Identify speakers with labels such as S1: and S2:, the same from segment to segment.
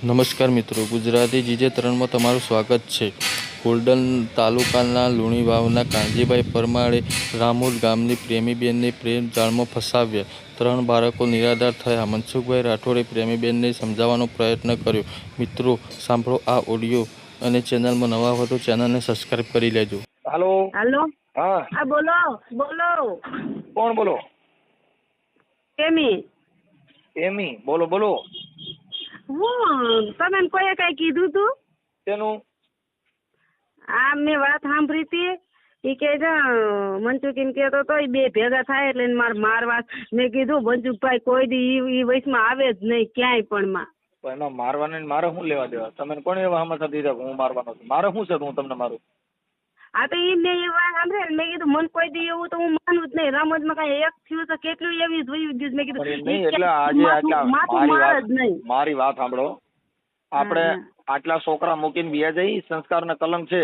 S1: નમસ્કાર મિત્રો, ગુજરાતી જીજે ત્રણમાં તમારું સ્વાગત છે. ગોલ્ડન તાલુકાના લુણીવાવના કાનજીભાઈ પરમારે રામોદ ગામની પ્રેમીબેનને પ્રેમ જાળમાં ફસાવ્યા. 3 બાળકો નિરાધાર થયા. મનસુખભાઈ રાઠોડે પ્રેમીબેનને સમજાવવાનો પ્રયત્ન કર્યો. મિત્રો, સાંભળો આ ઓડિયો અને ચેનલમાં નવા હો તો ચેનલને સબસ્ક્રાઇબ કરી લેજો.
S2: હાલો.
S3: હાલો.
S2: હા,
S3: બોલો બોલો.
S2: કોણ બોલો?
S3: એમી
S2: બોલો.
S3: હું તમે કોઈએ કઈ કીધું તું?
S2: તેનું
S3: આ મેં વાત સાંભળી હતી. એ કે છે મનસુખ એમ કેતો તો બે ભેગા થાય એટલે મારવા. મેં કીધું મનસુખભાઈ કોઈ દી ઈ વયસમાં આવે જ નહીં ક્યાંય પણ માં.
S2: એમાં મારવાને મારે શું લેવા દેવા? તમે કોણ એવા હમણાં દીધા હું મારવાનો છું? મારે શું છે હું તમને મારું?
S3: આ તો ઈ મેં એ વાત સાંભળી. મેં કીધું મન કોઈ દી એવું તો હું માનું જ નહીં. રમતમાં કઈ એક થયું તો કેટલું એવી જોયું ગયું. મેં કીધું
S2: એટલે આજે
S3: નહીં.
S2: મારી વાત સાંભળો. આપણે આટલા છોકરા મૂકીને બીયા જઈ સંસ્કાર ને કલંક છે.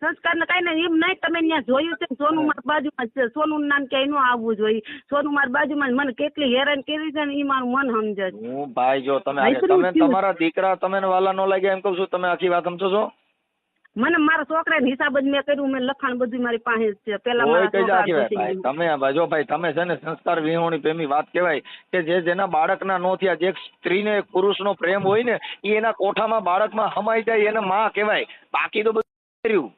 S3: સંસ્કાર ને કઈ નહીં એમ નહીં. તમે ત્યાં જોયું છે સોનું મારી બાજુમાં છે. સોનું નામ ક્યાંય ન આવવું જોઈએ. સોનું મારી બાજુમાં મને કેટલી હેરાન કરી છે ને એ મારું મન સમજે છે.
S2: હું ભાઈ જો તમે તમારા દીકરા તમે વાલા ન લાગ્યા એમ કહું છું. તમે આખી વાત સમજો છો?
S3: મને મારા છોકરાને હિસાબ જ મેં કર્યું. મેં લખાણ બધું મારી પાસે છે. પેલા
S2: તમે જો ભાઈ તમે છે ને સંસ્કાર વિહોણી પ્રેમી વાત કહેવાય કે જેના બાળકના નો થયા, જે સ્ત્રીને પુરુષનો પ્રેમ હોય ને એ એના કોઠામાં બાળકમાં હમાઈ જાય એને માં કહેવાય. બાકી તો બધું કર્યું.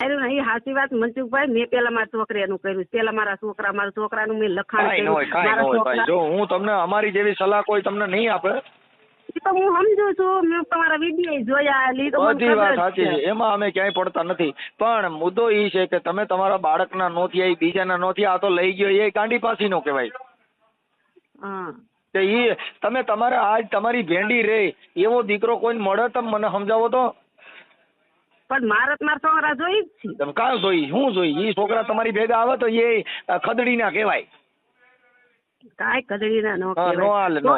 S3: એ સાચી વાત મનસુખભાઈ. મેં પેલા મારા છોકરાનું કર્યું. પેલા મારા છોકરાનું મેં લખાણ કર્યું.
S2: જો હું તમને અમારી જેવી સલાહ કોઈ તમને નહીં આપે.
S3: તો હું સમજુ છું. મેં તમારા વિડીયો જોયા.
S2: બધી વાત સાચી છે, એમાં અમે ક્યાંય પડતા નથી. પણ મુદ્દો એ છે કે તમે તમારા બાળકના નો થયા એ બીજાના નો થયા, આ તો લઈ ગયો એ ગાંડી પાસી નો કહેવાય. એ તમે તમારે આજ તમારી ભેંડી રે એવો દીકરો કોઈ મળે તમે મને સમજાવો તો.
S3: પણ મારા છોકરા જોઈ જ છે.
S2: તમે કાં જોઈ? શું જોઈ? એ છોકરા તમારી ભેગા આવે તો એ ખદડી ના કહેવાય.
S3: કાંઈ ખદડી ના નો
S2: હાલે નો.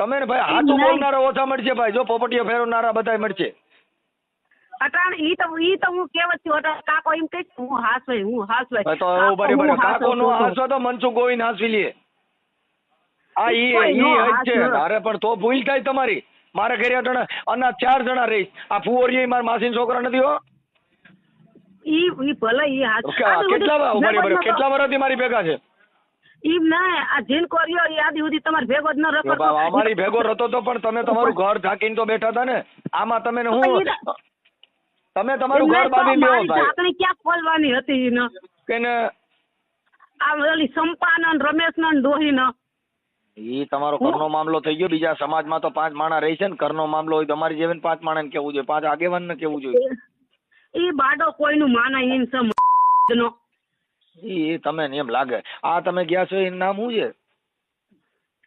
S2: તમે ને ભાઈ હાથું બોલનારા ઓછા મળશે ભાઈ. જો પોપટીઓ ફેરવનારા બધા મળશે.
S3: અટાણ ઈ તો હું કેવત છું. અટાણ કાકો એમ કહે હું હાસવાય.
S2: તો બરાબર કાકો નો હાસવા તો મનસુખ ગોવિંદ હાસવી લે. આ ઈ છે. અરે પણ તો ભૂલ થાય તમારી. મારે ઘરે અટાણે અનાજ 4 જણા રહીશ. આ ફુવરીએ મારા માસી છોકરા નથી હો.
S3: ઈ ભલે ઈ હાસ
S2: કેટલા વર્ષથી મારી ભેગા છે?
S3: ઈમ ના આ જીન કોરિયો યાદી સુધી તમાર ભેગો જ ન રખડતો.
S2: અમારી ભેગો રતો તો પણ તમે તમારું ઘર ઢાંકીને તો બેઠા હતા ને. આમાં તમે તમે તમારું ઘર બાંધી લ્યો ભાઈ.
S3: ઢાંકણી ક્યાં ખોલવાની હતી ઈ ન
S2: કે ને
S3: આ ઓલી સંપાનન રમેશ ન ડોહી ન.
S2: ઈ તમારો ઘરનો મામલો થઈ ગયો. બીજા સમાજમાં તો 5 માણસ રહી છે ને. ઘરનો મામલો હોય તમારી જેવી 5 માણસ કેવું જોઈએ, 5 આગેવાન ને કેવું જોઈએ.
S3: ઈ બાડો કોઈનું માના ઈન સમ નો.
S2: એ તમે એમ લાગે. આ તમે ગયા છો એનું નામ શું છે?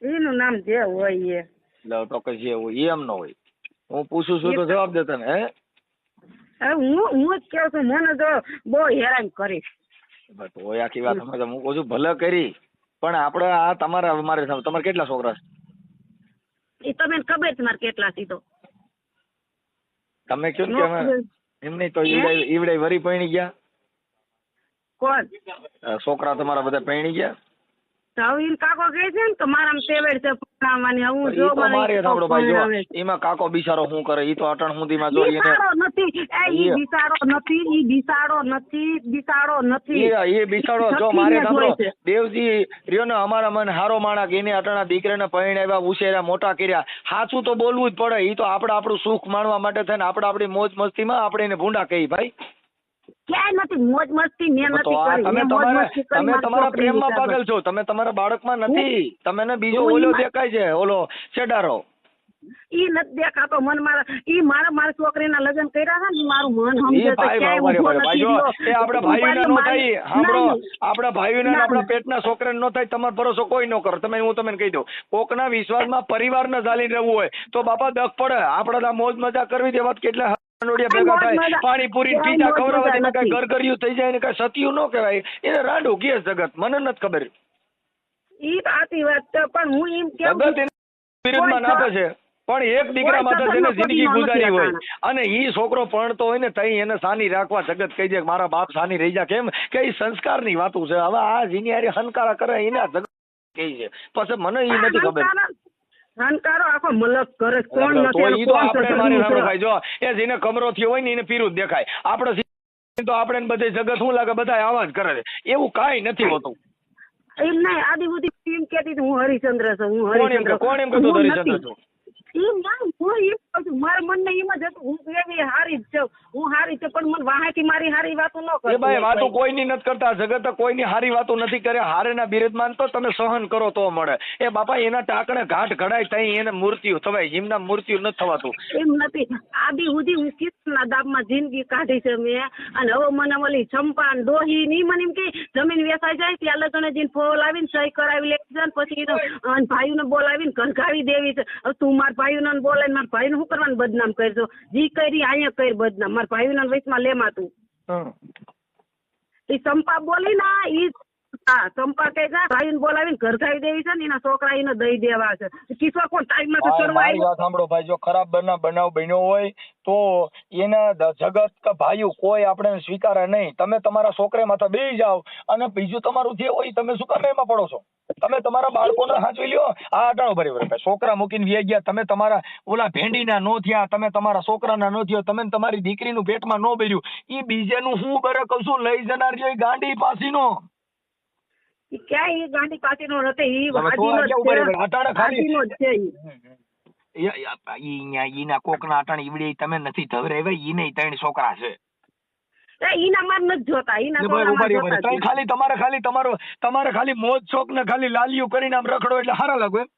S3: એનું નામ જે હોય એ
S2: ચોક્કસ જે હોય એમ ન હોય. હું પૂછું છું તો જવાબ દેતા ને.
S3: હું જ કહું છું. મને તો બહુ હેરાન કરી.
S2: તો આખી વાત હું કહું છું ભલે કરી. પણ આપડે આ તમારે કેટલા છોકરા છે?
S3: એ તમને ખબર છે મારે કેટલા છે? તો
S2: તમે કયો ને એમ નહીં તો ઈવડે વરી પૈણી ગયા.
S3: કોણ
S2: છોકરા તમારા બધા પૈણી ગયા?
S3: હવે કાકો કહે છે ને કે મારા તેવેડ છે ભણાવવાની. હું જો
S2: મારે સાંભળો ભાઈ, જો એમાં કાકો બિચારો શું કરે ઈ તો અટણ સુધીમાં જોઈએ
S3: નથી. ઈ બિસાડો નથી.
S2: એ બિસાડો જો મારે સાંભળો દેવજી રહ્યો ને અમારા મન હારો માણક એને અટણા દીકરાને પરણાવ્યા, ઉછેર્યા, મોટા કર્યા. સાચું તો બોલવું જ પડે. ઈ તો આપણે આપણું સુખ માણવા માટે થઈને આપણે આપણી મોજ મસ્તીમાં આપણે એને ભૂંડા કહી ભાઈ.
S3: ક્યાંય નથી મોજ મસ્તી. મેં નથી કરી.
S2: તમે તમારા પ્રેમમાં પાગલ છો. તમે તમારા બાળકમાં નથી. તમે બીજો ઓલો દેખાય છે, ઓલો છેડારો.
S3: ઈ નથી દેખાતો. મન મારા છોકરીના લગ્ન કર્યા હતા ને મારું મન સમજે તો ક્યાંય
S2: આપડા ભાઈઓના નો થાય. સાંભળો, આપડા ભાઈઓના આપડા પેટના છોકરાને નો થાય. તમારો ભરોસો કોઈ ન કરો. હું તમને કહી દઉં, કોકના વિશ્વાસમાં પરિવારને ચાલીને રહેવું હોય તો બાપા દખ પડે. આપડા મોજ મજા કરવી દેવા કેટલા ભેગા થાય, પાણીપુરી પીતા ખવડાવવા કઈ ગરગરિયું થઈ જાય ને કઈ સતિયું ન કહેવાય. એને રાંડું કે જગત મને નથી ખબર.
S3: ઈ સાચી વાત છે. પણ હું એમ કે
S2: જગત એને વિરુદ્ધમાં નાખે છે. પણ એક દીકરા માટે જેને જિંદગી ગુજારી હોય અને ઈ છોકરો પરણતો હોય ને તઈ એને સાની રાખવા જગત કહી દે મારા બાપ સાની રહી જા. કેમ કે ઈ સંસ્કારની વાતું છે. હવે આ જીનિયારે હનકારા કરે એના જગત કહી છે. પછી મને ઈ નથી ખબર.
S3: જાણકારો આખો મલક કરે છે. કોણ
S2: તો
S3: નથી
S2: ઈ તો
S3: કોણ
S2: આપણે મારી
S3: સદગુરુ
S2: સાંભળો
S3: છે.
S2: ભાઈ, જો એ જેને કમરો થયો હોય ને એને પીરું જ દેખાય. આપણે તો આપણે બધે જગત શું લાગે બધા આવા જ કરે છે. એવું કાંઈ નથી હોતું.
S3: એમ નહીં, આદિ બુદ્ધિ એમ કહેતી હતી હું હરિચંદ્ર છું, હું
S2: કોણ એમ
S3: હરિચંદ્ર.
S2: કોણ એમ કહેતું
S3: હું
S2: હરિચંદ્ર
S3: નથી.
S2: છું?
S3: એમ ના, હું એમ કહું છું, મારા મનને એમ જ હતું હું એવી હારી જ છું, હું હારી છું, પણ મને વાહેથી મારી હારી વાતો ન
S2: એ
S3: કરતી.
S2: ભાઈ વાતો કોઈની નથી કરતા. જગત કોઈની હારી વાતો નથી કરે. હારેના બિરદમાન તો તમે સહન કરો તો મળે. એ બાપા એના ટાંકણે ઘાટ ઘડાય તઈ એને મૃત્યુ થવાય, જીમના મૃત્યુ નથી થવાતું.
S3: એમ નથી, આદિ સુધી હું કિસ્મના દાબમાં જિંદગી કાઢી છે મેં. અને હવે મને ઓલી ચંપા ને ડોહી ની મને એમ કે જમીન વેચાઈ જાય ત્યાં લગન જઈને ફોલ આવીને સહી કરાવી લેવી છે, પછી ભાઈઓને બોલાવીને ઘરઘાવી દેવી છે. હવે તું મારા ભાઈઓને બોલાવીને મારા ભાઈને શું કરવાનું બદનામ કરજો? જી કરી અહીંયા કરી બદનામ, મારા ભાઈઓને વચમાં લેમાં તું. એ ચંપા બોલી ના, ઈ હા ચંપા કહે છે ભાઈને બોલાવીને ઘરઘાવી દેવી છે ને એના છોકરા એને દઈ દેવા છે. કિશોર કોણ ટાઈમ માં
S2: મારી
S3: ચડવા
S2: વાત સાંભળો ભાઈ, જો ખરાબ બનાવ બન્યો હોય તો એના જગત કે ભાઈઓ કોઈ આપણે સ્વીકારે નહીં. તમે તમારા છોકરા માથે બેસી જાઓ અને બીજું તમારું જે હોય તમે શું કામ એમાં પડો છો? તમે તમારા બાળકોને સાચવી લ્યો. આ અટાણો બરાબર, છોકરા મૂકીને વ્યાઈ ગયા, તમે તમારા ઓલા ભેંડીના નો થયા, તમે તમારા છોકરાના નો થયો, તમે તમારી દીકરીનું પેટમાં નો બેર્યું, ઈ બીજાનું હું બરે કહું છું લઈ જનાર જો ગાંડી પાસીનો.
S3: ક્યાં એ ગાંધી પાસેનો નથી, ઈ
S2: હવે તો
S3: હાજીનો
S2: આ કેવું બરાબર, અટાણે
S3: જ
S2: ખાલી
S3: હાજીનો જ છે ઈ.
S2: ઈના કોકના અટાણે ઈવડે તમે નથી ધવરાવ્યા, ઈને ત્રણ છોકરા છે.
S3: ઈના માર નથી જોતા, ઈના છોકરા માર જોતા જ નથી.
S2: તમારે ખાલી મોજ શોખ ને ખાલી લાલિયું કરીને આમ રખડો એટલે સારા લાગે એમ?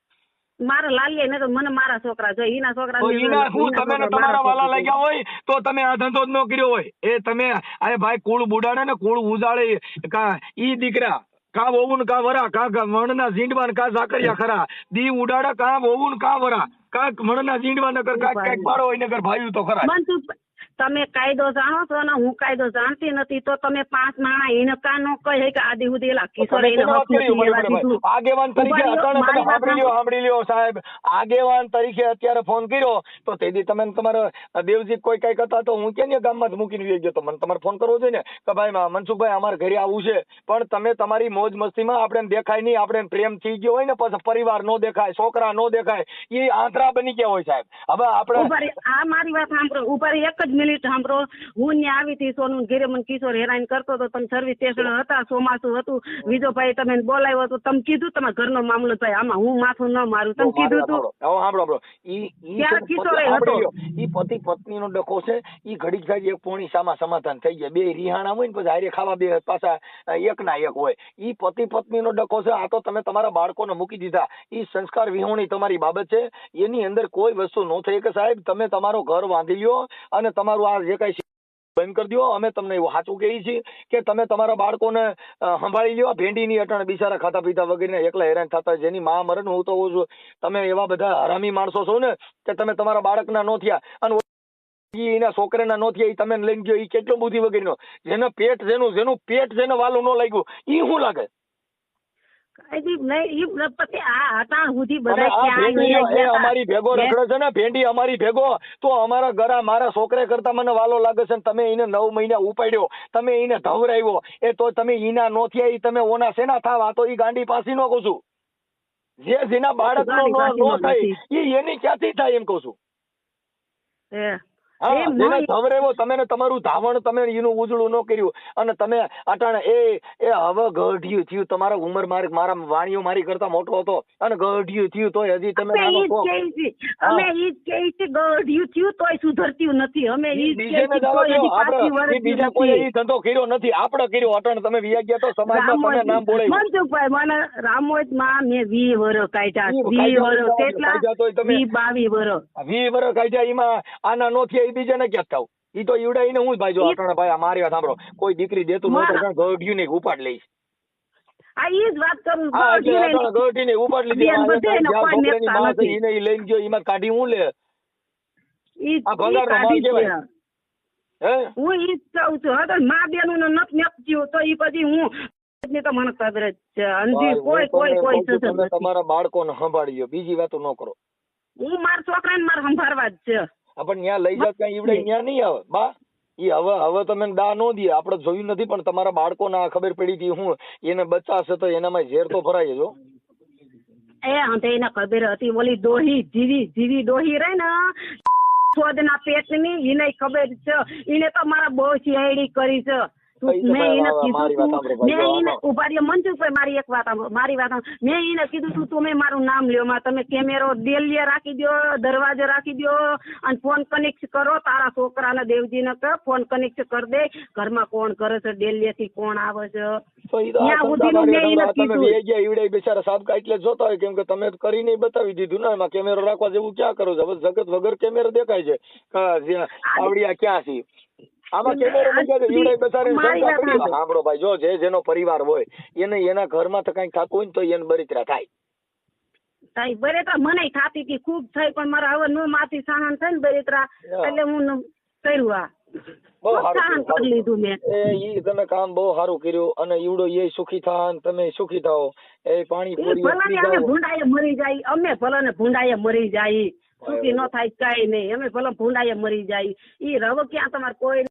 S3: મારા લાલીએ ને તો મને મારા છોકરા જોઈએ, ઈના છોકરા
S2: તો ઈના શું તમે ને તમારા વાલા લાગ્યા હોય તો તમે આ ધંધો જ ન કર્યો હોય. એ તમે આ ભાઈ કુળ બુડાડે ને કુળ ઉજાડે, કા ઈ દીકરા કા વહુન કા વરા, કા મણના ઝીંડવા કા ઝાકરિયા ખરા, દી ઉડાડે કા વહુન કા વરા, કા મણના ઝીંડવા નગર કાંઈક બારો હોય નગર ભાઈયું તો ખરા.
S3: તમે કાયદો જાણો છો ને હું કાયદો જાણતી નથી, તો તમે 5 માણા એને કા નો કહે કે આદિ સુધી એલા કિશોર એને હક નથી લેવા દીધું.
S2: આગેવાન તરીકે અટાણે તમે સાંભળી લ્યો સાહેબ, આગેવાન તરીકે અત્યારે ફોન કર્યો તો તેથી તમે તમારા દેવજી કોઈ કઈ કરતા તો હું કે ગામમાં જ મૂકીને ગયો તો મને તમારે ફોન કરવો જોઈએ ને કે ભાઈ મનસુખભાઈ અમારે ઘરે આવવું છે. પણ તમે તમારી મોજ મસ્તીમાં આપણે દેખાય નહીં, આપણે પ્રેમ થઈ ગયો હોય ને પછી પરિવાર નો દેખાય, છોકરા નો દેખાય, એ આંતરા બની ગયા હોય સાહેબ. હવે આપણે
S3: આ મારી વાત સાંભળો, ઉપર એક જ મિનિટ સાંભળો. હું ત્યાં આવી હતી સોનું ઘેરે, મને કિશોર હેરાન કરતો હતો, તમે સર્વિસ સ્ટેશન હતા, ચોમાસું હતું, બીજો ભાઈ તમે બોલાવ્યો હતો, તમે કીધું તમારા ઘરનો મામલો થાય, આમાં હું માથું ન મારું, તમે કીધું હતું.
S2: ઈ પતિ પત્ની નો ડખો છે, ઈ ઘડીક જાય એક પોણી સામા સમાધાન થઈ જાય, બે રિહાણા હોય ને પછી હારે ખાવા બે પાછા એક ના એક હોય. ઈ પતિ પત્ની નો ડખો છે. આ તો તમે તમારા બાળકોને મૂકી દીધા, ઈ સંસ્કાર વિહોણી તમારી બાબત છે. એની અંદર કોઈ વસ્તુ નો થઈ કે સાહેબ તમે તમારો ઘર બાંધી લ્યો અને તમારું આ જે કઈ બંધ કરી દો. અમે તમને એવું સાચું કહીએ છીએ કે તમે તમારા બાળકોને સંભાળી લ્યો. ભેંડીની અટાણે બિચારા ખાતા પીતા વગેરે એકલા હેરાન થતા, જેની માં મરે ને હું તો છું, તમે એવા બધા હરામી માણસો છો ને કે તમે તમારા બાળકના નો થયા અને એના છોકરાના નો થયા, તમે લઈને ગયો, એ કેટલો બુદ્ધિ વગેરેનો, જેનું પેટ જેને વાલું ન લાગ્યું ઈ શું લાગે? અમારી ભેગો રખડે છે ને ભેંડી, અમારી ભેગો તો અમારા ઘરા મારા છોકરા કરતા મને વાલો લાગે છે. તમે એને 9 મહિના ઉપાડ્યો, તમે એને ધવરાવ્યો, એ તો તમે ઈના નો થયા, ઈ તમે ઓના સેના થાવ? આ તો ઈ ગાંડી પાસી નો કહું છું. જેના બાળક નો થાય ઈ એની ક્યાંથી થાય એમ કહું છું. તમે તમારું ધાવણ તમે એનું ઉજળું ન કર્યું અને તમે અટાણે એ હવે ગઢિયું થયું. તમારા ઉંમર મારા વાણીઓ મારી કરતા મોટો હતો અને ગઢિયું થયું તો હજી તમે
S3: સુધરતું નથી. અમે
S2: બીજા કોઈ ધંધો કર્યો નથી, આપણે કર્યો. અટાણે તમે વ્યા ગયા તો સમાજમાં તમે નામ બોલાવ્યું.
S3: મનસુખભાઈ મને રામોદમાં મેં 20 વર્ષ કાઢ્યા, 20 વર્ષ કેટલા 22 વર્ષ
S2: કાઢ્યા. એમાં આના નો થયા બીજાને ક્યાં થાવ? ઈ તો ઈવડાઈને હું ભાઈ જો અટાણે ભાઈ મારી વાત સાંભળો, કોઈ દીકરી દેતું નહોતું ગઢિયું ને ઉપાડ લઈશ.
S3: આ ઈ જ વાત કરું,
S2: ગઢી ને ઉપાડ લીધી, એને લઈને ગયો, એમાં કાઢી હું લે આ ભંગાર નો માલ કહેવાય.
S3: હું ઈ જ કહું છું. હવે મા બેનું ને નથી નપજ્યું તો ઈ પછી હું તો મને ખબર જ છે. અંજી કોઈ
S2: તમારા બાળકોને સંભાળ્યો, બીજી વાતો ન કરો.
S3: હું મારા છોકરાને મારે સંભાળવા જ છે.
S2: પણ ત્યાં લઈ જાત કઈ ઈવડે ત્યાં નહીં આવે બા. ઈ હવે તમે દા નો દે, આપણે જોયું નથી, પણ તમારા બાળકોને ખબર પડી હતી હું એને બચ્ચા છે તો એનામાં ઝેર તો ભરાય જો.
S3: અંતે એને ખબર હતી ઓલી ડોહી જીવી ડોહી રહી ને શોધના પેટની એને ખબર છે. એને તો મારા બહુ સીઆઈડી કરી છે. મેં એને કીધું મેં એને ઉભા રહ્યો મનસુખભાઈ મારી એક વાત મારી વાત મેં એને કીધું તમે મારું નામ લ્યો માં તમે કેમેરો દિલ્હી રાખી દો દરવાજો રાખી દો અને ફોન કનેક્ટ કરો તારા છોકરાને દેવજીને કહો ફોન કનેક્ટ કરી દે ઘરમાં કોણ કરે છે દિલ્હી થી કોણ આવે છે ત્યાં સુધીનું મેં એને કીધું.
S2: બિચારા સાબકા એટલે જોતા હોય કેમ કે તમે કરીને બતાવી દીધું ને એમાં કેમેરો રાખવા જેવું ક્યાં કરો છો જગત વગર કેમેરો દેખાય છે આવડિયા ક્યાં છે આમાં કેમેરો સાંભળો ભાઈ જો જેનો પરિવાર હોય એને એના ઘરમાં તો કઈક થતું હોય ને તો એને બળતરા થાય
S3: બળતરા મને થતી હતી ખૂબ થઈ પણ મારા હવે નો માથી સહન થાય ને બળતરા એટલે હું કર્યું સહન કરી લીધું મેં.
S2: ઈ તમે કામ બહુ સારું કર્યું અને ઈવડો એ સુખી થા તમે સુખી થાઓ એ પાણી
S3: અમે ભૂંડાએ મરી જાય અમે ભલે ને ભૂંડાએ મરી જાય સુખી ન થાય કઈ નહીં અમે ભલે ભૂંડાએ મરી જાય ઈ રવ ક્યાં તમારે કોઈ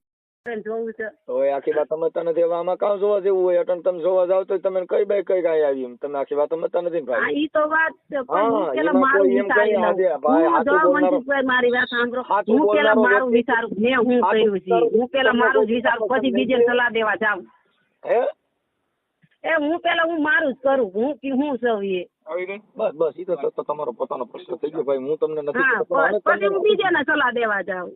S3: જોવું છે
S2: આખી વાત સમજતા નથી. હવે આમાં કામ જોવા જેવું હોય અટણ તમે જોવા જાવ તો તમે કઈ બાઈ કઈ કાંઈ આવી તમે આખી વાત સમજતા નથી ને ભાઈ.
S3: ઈ તો વાત મારી વાત સાંભળો હું પેલા મારું વિચારું મેં હું કર્યું છે હું પેલા મારું જ વિચારું પછી બીજે સલાહ દેવા જાઉં હું પેલા હું મારું જ કરું હું છું એ
S2: બસ ઈ તો તમારો પોતાનો પ્રશ્ન થઈ ગયો ભાઈ હું તમને નથી
S3: પછી હું બીજાને સલાહ દેવા જાઉં.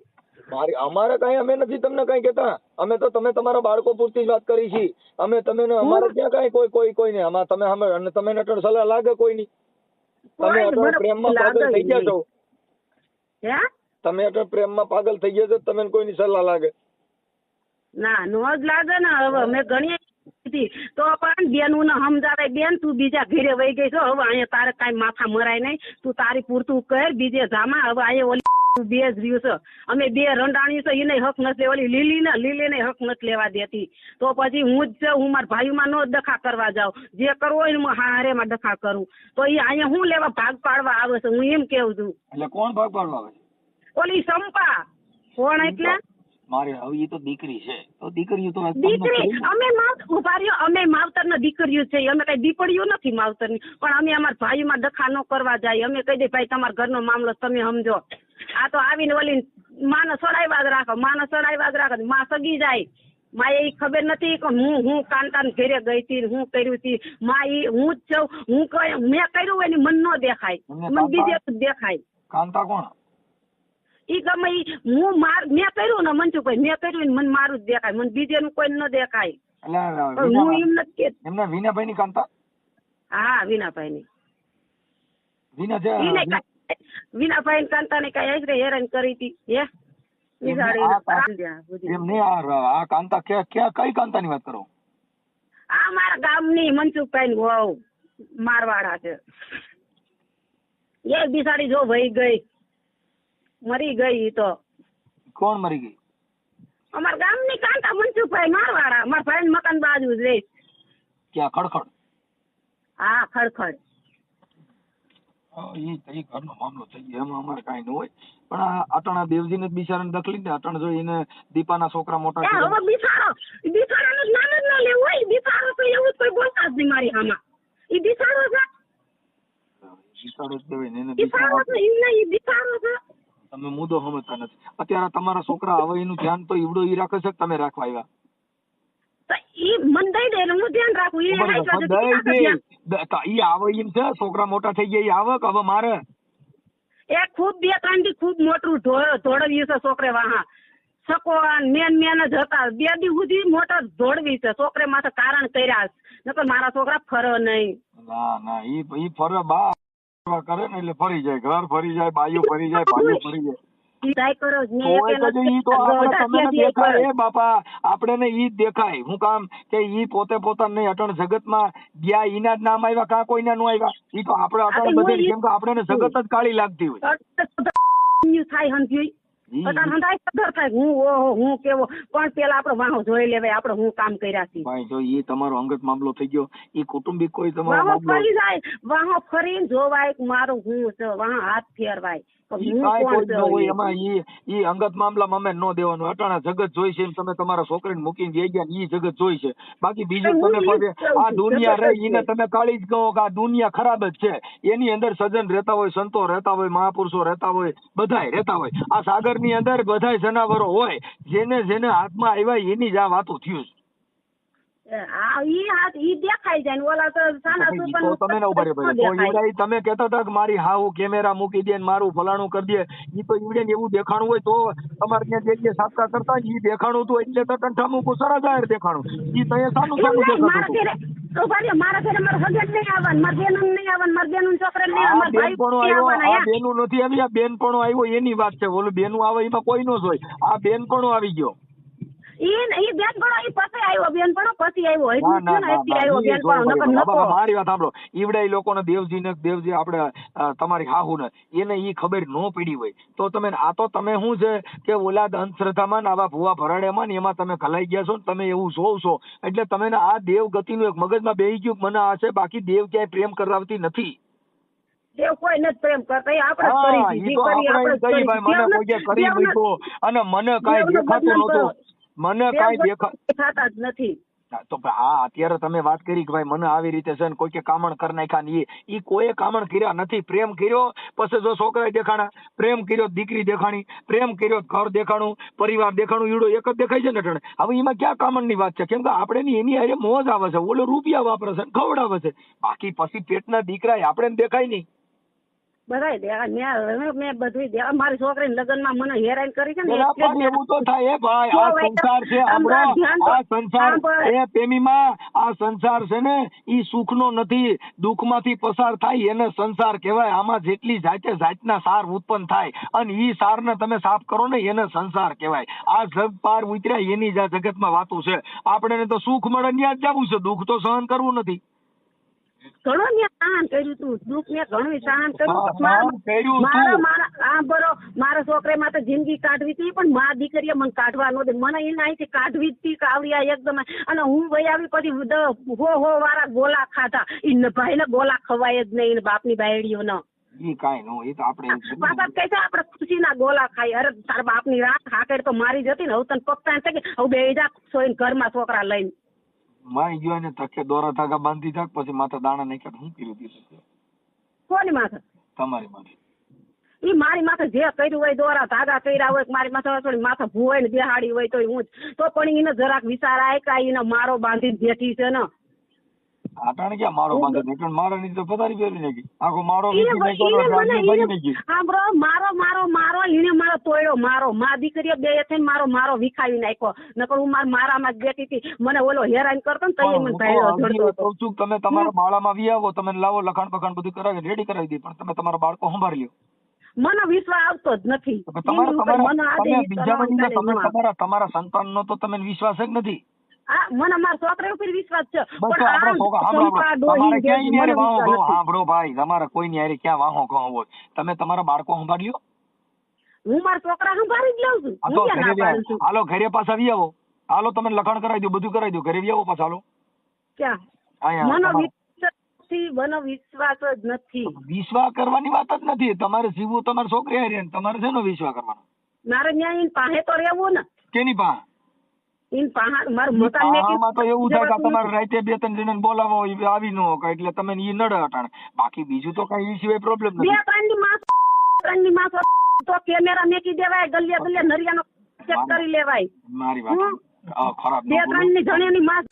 S2: અમારે કઈ અમે નથી તમને કઈ કેતા અમે તો તમે તમારા બાળકો પૂરતી જ વાત કરી છે અમે તમે અમારે ક્યાં કઈ કોઈ ને આમાં તમે અને તમે નટણ સલાહ લાગે કોઈ ની તમે પ્રેમમાં પાગલ થઈ ગયા છો તમે અટણ પ્રેમમાં પાગલ થઈ ગયા છો તમે કોઈની સલાહ લાગે
S3: ના નો જ લાગે ને હવે મેં ઘણી તો પણ બેનું ને સમજાવે બેન તું બીજા ઘરે વહી ગઈ છો હવે અહીંયા તારે કઈ માથા મરાય નહીં તું તારી પૂરતું કર બીજે જામા હવે અહીંયા ઓલી બે જ રહ્યું છે અમે બે રંડાણી છે એને હક નથી ઓલી લીલી ને હક નથી લેવા દેતી તો પછી હું જ હું મારા ભાઈમાં નો ડખા કરવા જાઉં જે કરવો હોય ને હારેમાં ડખા કરું તો એ અહીંયા હું લેવા ભાગ પાડવા આવે છે હું એમ કેવું છું.
S2: એટલે કોણ ભાગ પાડવા આવે છે
S3: ઓલી સંપા કોણ એટલે
S2: મારે હવે એ તો દીકરી છે તો દીકરીઓ તો
S3: દીકરી અમે ઉભા રહ્યો અમે માવતર ને દીકરીઓ છે અમે કઈ દીપડીઓ નથી માવતર ની પણ અમે અમારા ભાઈમાં ડખા ન કરવા જાય અમે કહી દે ભાઈ તમારા ઘરનો મામલો તમે સમજો આ તો આવીને ઓલી માને સડાવ્યા જ રાખો માં સગી જાય માં એ ખબર નથી કે હું કાંતાને ઘરે ગઈ હતી હું કર્યું હતી માં ઈ હું જ છું મેં કર્યું હોય ને મન ન દેખાય મને બીજે દેખાય.
S2: કાંતા કોણ
S3: ઈ ગમે હું મેં કર્યું ને મનસુખભાઈ મેં કર્યું ને મને મારું જ દેખાય મને બીજેનું કોઈ ન દેખાય. હું એમ નથી
S2: એમને વિનાભાઈ ની કાંતા
S3: હા વિનાભાઈ ની વિનાભાઈ કાંતા ને કઈ હેરાન કરી હતી
S2: આ કાંતા કઈ કાંતા ની વાત કરો
S3: આ મારા ગામની મનસુખભાઈ ની વહુ મારવાડા છે એ બિસાડી જો વહી ગઈ મરી ગઈ. તો
S2: કોણ મરી ગઈ
S3: અમારા ગામની કાંતા મનસુખભાઈ મારવાડા મારા ભાઈ મકાન બાજુ જ રહે
S2: ક્યાં ખડખડ
S3: હા ખડખડ
S2: એ ઘરનો મામલો થઈ ગયો એમાં અમારે કઈ ન હોય પણ આ અટાણા દેવજી ને બિચારાને દખલી ને અટાણ જો એને દીપાના છોકરા મોટા
S3: હવે બિચારાનું નામ જ ન લેવું હોય બિચારો તો એવું કોઈ બોલતા જ નહીં મારી આમાં ઈ બિચારો છે બિચારો છે
S2: તમે મુદ્દો સમજતા નથી. અત્યારે તમારા છોકરા હવે એનું ધ્યાન તો ઈવડો ઈ રાખે છે તમે રાખવા આવ્યા ઈ આવે એમ છે છોકરા મોટા થઈ ગયા ઈ આવે કે હવે મારે
S3: એ ખૂબ બે ત્રણ થી ખૂબ મોટું ધોળવ્યું છે છોકરે વાહા સકો મેન જ હતા 2 દી સુધી મોટર ધોળવી છે છોકરે માથે કારણ કર્યા નકર મારા છોકરા ફરે નહીં.
S2: ના ઈ ફરે બા કરે ને એટલે ફરી જાય ઘર ફરી જાય બાયું ફરી જાય ભાઈઓ ફરી જાય બાપા આપડે ને ઈ દેખાય હું કામ કે ઈ પોતે પોતા નહીં અટણ જગત માં ગયા ઈના જ નામ આવ્યા કા કોઈના નું આવ્યા ઈ તો આપડે અટણ બધે કેમ કે આપડે જગત જ કાળી લાગતી હોય
S3: હું કેવો પણ પેલા આપડે વાહો જોઈ લેવાય આપડે હું કામ કર્યા છીએ
S2: ભાઈ જો ઈ તમારો અંગત મામલો થઈ ગયો ઈ કુટુંબિક કોઈ તમારો
S3: વાહો ફરી જાય વાહો ફરીને જોવાય મારું હું છે વાહ હાથ ફેરવાય
S2: ઈ
S3: હું
S2: કાંઈ
S3: કોણ
S2: કોઈ ન
S3: છું
S2: હોય
S3: એ?
S2: એમાં ઈ અંગત મામલામાં અમે ન દેવાનું. અટાણા જગત જોઈ છે એમ તમે તમારા છોકરીને મૂકીને જઈ ગયા ને ઈ જગત જોઈ છે. બાકી બીજું
S3: હું
S2: તમે
S3: ઈ જ
S2: કોઈ
S3: કહું
S2: આ
S3: છું,
S2: દુનિયા
S3: જગત જ
S2: રહી એને
S3: છે.
S2: તમે કાળી જ કહો કે આ દુનિયા ખરાબ જ છે. એની અંદર સજ્જન રહેતા હોય, સંતો રહેતા હોય, મહાપુરુષો રહેતા હોય, બધાય રહેતા હોય. આ સાગરની અંદર બધાય જનાવરો હોય. જેને જેને હાથમાં આવ્યા એની જ આ વાતું થયું છે.
S3: ઈ દેખાઈ જાય ને ઓલા તો સાના
S2: ઈ
S3: સુપર
S2: તો તમે ન ઉભા રહ્યો. તો ઈવડાઈ તમે કહેતા હતા કે મારી હાહુ કેમેરા મૂકી દે ને મારું ફલાણું કરી દે. ઈ તો ઈવડે ને એવું દેખાણું હોય તો તમારે ત્યાં જે સાબકા કરતા ઈ દેખાણું હતું એટલે તો કંઠા મૂકું સરા જાહેર દેખાણું. ઈ તો એ સાનું સાનું દેખાતું હતું.
S3: મારા ઘરે મારા હગત નહીં આવવાનું, મારા બેનું નહીં આવવાનું, મારા બેનું છોકરા નહીં
S2: આ
S3: આવવાનું,
S2: બેનપણો
S3: મારા
S2: આવ્યો,
S3: ભાઈ
S2: આ બેનું નથી આવી, આ બેનપણો આવ્યો એની વાત છે. ઓલું બેનું આવે એમાં કોઈ નો જોય. આ બેનપણો આવી ગયો.
S3: ઈ બેનપણો ઈ પછી આવ્યો, બેનપણો પછી આવ્યો,
S2: ના ના ના
S3: એટલી આવ્યો
S2: ઈ
S3: બેનપણો, નકર
S2: જોઈ
S3: નતો.
S2: મારી વાત સાંભળો. ઈવડે ઈ લોકોને દેવજી આપણે તમારી હાહુ ને એને ઈ ખબર ન પડી હોય તો તમે આ તો તમે શું છે કે ઓલા અંધશ્રદ્ધામાં ને આવા ભૂવા ભરાડેમાં ને એમાં તમે ખલાઈ ગયા છો ને તમે એવું જોવ છો એટલે તમે આ દેવ ગતિનું એક મગજમાં બેહી ગયું મને આ છે. બાકી દેવ ક્યાંય પ્રેમ કરાવતી નથી.
S3: દેવ કોઈ નથી પ્રેમ કરતા, એ આપણે
S2: હા
S3: કરી
S2: ઈ તો આપણે કહી ભાઈ મને કોઈ કરી મૂક્યો અને મને કાંઈ દેખાતું નહોતું. મને કાંઈ
S3: દેખાતા જ નથી.
S2: તો હા અત્યારે તમે વાત કરી કે ભાઈ મને આવી રીતે છે ને કોઈ કે કામણ કરી નાખ્યા ને ઈ કોઈ કામણ કર્યા નથી. પ્રેમ કર્યો પછી જો છોકરા દેખાણા, પ્રેમ કર્યો દીકરી દેખાણી, પ્રેમ કર્યો ઘર દેખાણું, પરિવાર દેખાણું, ઈડો એક જ દેખાય છે ને ઠણે. હવે એમાં ક્યાં કામણ ની વાત છે? કેમ કે આપણે એની હારે મોજ આવે છે, ઓલો રૂપિયા વાપરે છે, ખવડાવે છે. બાકી પછી પેટના દીકરા આપણે દેખાય નહીં.
S3: બધાય મેં બધું દેવા મારી છોકરીને લગ્નમાં મને હેરાન કરી છે ને
S2: એવું તો થાય ભાઈ. આ સંસાર છે આપણો, આ સંસાર એ પ્રેમીમાં આ સંસાર છે ને ઈ સુખનો નથી, દુઃખમાંથી પસાર થાય એને સંસાર કહેવાય. આમાં જેટલી જાતે જાતના સાર ઉત્પન્ન થાય અને ઈ સારને તમે સાફ કરો ને એને સંસાર કહેવાય. આ જગ પાર ઉતર્યા એની જ આ જગતમાં વાતું છે. આપણે તો સુખ મળે ત્યાં જ જવું છે, દુઃખ તો સહન કરવું નથી.
S3: ઘણું મેં સહન કર્યું તું, દુઃખ મેં ઘણું સહન કર્યું. મારા છોકરામાં તો જિંદગી કાઢવી હતી પણ મા દીકરીએ મને કાઢવા ન દે. મને એને અહીંથી કાઢવી હતી કાવડિયા એકદમ. અને હું વહી આવી પછી હો વાળા ગોલા ખાધા. એ ભાઈ ને ગોલા ખવાય જ નહીં, બાપની બાયડીઓ ન
S2: ઈ કાઈ નો. ઈ તો આપણે
S3: પાછા કહે છે આપણે ખુશીના ગોલા ખાઈ. અરે તાર બાપની રાત હાકર તો મારી જતી ને. હવે તને પપ્પા છે કે હવે બે જા સોઈને ઘરમાં છોકરા લઈને
S2: મારી ગયો ને તકે દોરા ધાગા બાંધી થાક પછી માથે દાણા નાખ્યા. શું કર્યું હતું?
S3: કોની માથે?
S2: તમારી માથે.
S3: ઈ મારી માથે જે કર્યું હોય, દોરા ધાગા કર્યા હોય, મારી માથે થોડી માથે ભૂવાય ને બેહાડી હોય તો હું તો પણ એને જરાક વિચાર આવે કે એને મારો બાંધીને બેઠી છે ને.
S2: આટાણે ક્યાં મારો બાંધો નીકળ મારો ની તો પથારી ફેરવી નાખી. આખો મારો
S3: સાંભળો, મારો એને મારો તોડ્યો, મારો મા દીકરીઓ બે થઈને મારો વિખાવી નાખ્યો. નકર હું મારામાં જ બેઠી હતી. મને ઓલો હેરાન કરતો ને તો મને ભાઈડો ધરતો હતો.
S2: તમે તમારા બાળામાં વી આવો, તમે લાવો લખાણ પખાણ બધું કરાવી રેડી કરાવી દે, પણ તમે તમારા બાળકો સંભાળી લ્યો.
S3: મને વિશ્વાસ આવતો જ નથી.
S2: તમારા સંતાન નો તો તમે વિશ્વાસ જ નથી.
S3: મને મારા છોકરા ઉપર વિશ્વાસ છે.
S2: સાંભળો ભાઈ, તમારા કોઈ ની હારે ક્યાં વાહો કહો હોય. તમે તમારા બાળકો સંભાળ્યો?
S3: હું મારા છોકરા સંભાળી જ લઉં છું.
S2: હાલો ઘરે પાછા આવી આવો. હાલો તમે લખાણ કરાવી દો, બધું કરાવી દો, ઘરે આવી આવો પાછા. હાલો
S3: ક્યાં મને વિશ્વાસ જ નથી.
S2: વિશ્વાસ કરવાની વાત જ નથી. તમારે જીવવું તમારે છોકરી હારે, તમારે શેનો વિશ્વાસ કરવાનો?
S3: મારે ત્યાં એની પાસે તો રહેવું ને.
S2: કેની પાસે?
S3: આમાં
S2: તો એવું થાય કે તમારે રાતે 2-3 જણાને બોલાવો આવી ન હોય એટલે તમે ઈ નડે અટાણે. બાકી બીજું તો કઈ ઈ સિવાય પ્રોબ્લેમ નથી.
S3: 2-3 માસ તો કેમેરા મેકી દેવાય, ગલિયા ગલિયા નરિયાનો ચેક કરી લેવાય.
S2: મારી વાત ખરાબ.
S3: 2-3 ની જણેની માસ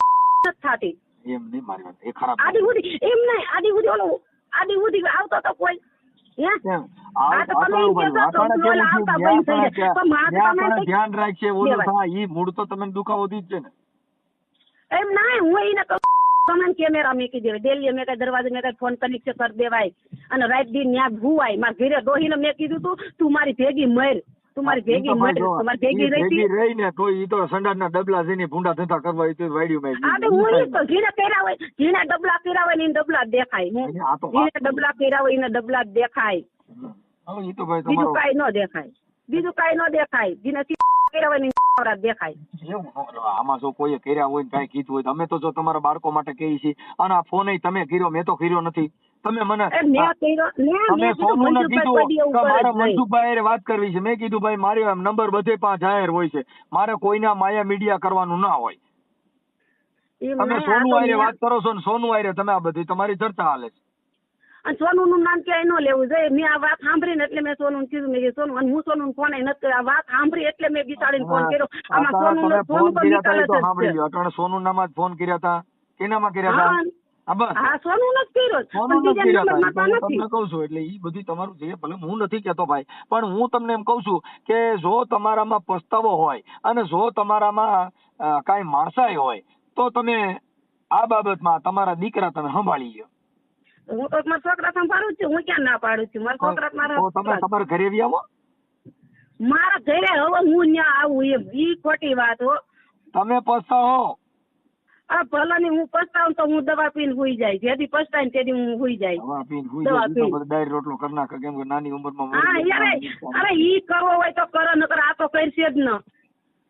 S3: થતી
S2: એમ નહીં. મારી વાત એ ખરાબ.
S3: આડી ઉડી એમ નહીં, આડી ઉડી ઓલો આડી ઉડી આવતો તો કોઈ
S2: ધ્યાન રાખશે ઓલું થાય ઈ મૂળ તો તમને દુખાવો દી જ છે ને.
S3: એમ ના હું એને કહું કેમેરા મેકી દેવાય, ડેલી મેં કઈ દરવાજે મેં કઈ ફોન કનેક્ટ કરી દેવાય અને રાત દી ન્યા ભૂવાય. મારા ઘરે ડોહીને મેં કીધું તું મારી ભેગી મર, તું મારી ભેગી મર, તમારી ભેગી રહી ને તો ઈ તો સંડાસના ડબલા જઈને ભૂંડા ધંધા કરવા તો વાડ્યું મેં. હા તો હું ઈ તો જીને કર્યા હોય, જીને ડબલા કર્યા હોય ને એને ડબલા દેખાય. જીને ડબલા કર્યા હોય એને ડબલા દેખાય. બીજું કઈ ન દેખાય, બીજું કઈ ન દેખાય. જેને કર્યા હોય ને દેખાય.
S2: આમાં જો કોઈ કર્યા હોય ને કઈ કીધું હોય અમે તો જો તમારા બાળકો માટે કહી છીએ અને આ ફોન તમે કર્યો, મેં તો કર્યો નથી. તમે મને
S3: એ મેં કર્યો
S2: તમે
S3: મેં કીધું
S2: સોનુને
S3: મનસુખભાઈ
S2: કીધું
S3: કોઈ દી એવું
S2: કે
S3: કરે
S2: મારે
S3: જ નહીં.
S2: મનસુખભાઈ હારે વાત કરવી છે. મેં કીધું ભાઈ મારે નંબર બધે 5 જાહેર હોય છે, મારે કોઈના માયા મીડિયા કરવાનું ના હોય.
S3: એમ
S2: તમે
S3: નહીં, આ
S2: સોનુ
S3: તો
S2: હારે
S3: મેં-
S2: વાત કરો છો ને સોનુ હારે તમે આ બધી તમારી ચર્ચા હાલે છે.
S3: અને સોનુનું નામ ક્યાંય ન લેવું જોઈએ. મેં આ વાત સાંભળીને એટલે મેં સોનુને કીધું, મેં કીધું સોનુ, અને હું સોનુને ફોન નથી કર્યો. આ વાત સાંભળી એટલે મેં બિચારીને ફોન કર્યો. આમાં
S2: અટાણે
S3: સોનુનો
S2: તમે
S3: સોનુ
S2: ફોન
S3: તો
S2: કર્યા હતા
S3: નિકાલ
S2: એ તો
S3: જ
S2: સાંભળી
S3: છે.
S2: લ્યો. અટાણે સોનુ નામાં જ ફોન કર્યા હતા, કેનામાં કર્યા હતા?
S3: હા
S2: હા બસ
S3: હા, સોનુનો જ કર્યો છે.
S2: સોનુ
S3: પણ
S2: નથી
S3: બીજા
S2: કર્યા હતા.
S3: નંબરમાં
S2: એ તો હું
S3: નથી.
S2: તમને કહું છું એટલે ઈ બધું તમારું જે ભલે હું નથી કહેતો ભાઈ, પણ હું તમને એમ કહું છું કે જો તમારામાં પસ્તાવો હોય અને જો તમારામાં કાંઈ માણસાઈ હોય તો તમે આ બાબતમાં તમારા દીકરા તમે સંભાળી લ્યો.
S3: હું તો મારા છોકરા સંભાળું જ છું. હું ક્યાં ના પાડું છું. મારા છોકરા
S2: તો
S3: મારા
S2: તમે તમારા ઘરે આવી આવો.
S3: મારા ઘરે હવે હું ન્યા આવું એમ ઈ ખોટી વાત હો.
S2: તમે પસ્તાવો
S3: આ ભલે ની હું પસ્તાવું તો હું દવા પીને હુઈ જાય. જેથી પસ્તાય તેથી હું હુઈ જાય.
S2: દવા પીને હુઈ
S3: દવા
S2: જાય. ઈ તો
S3: પીને.
S2: બધો ડાયર રોટલો કરી નાખે કેમ કે નાની ઉંમરમાં
S3: હા
S2: મરી
S3: યાર,
S2: જાય.
S3: અરે ઈ કરવો હોય તો કરે, નકર આ તો કરશે જ ન.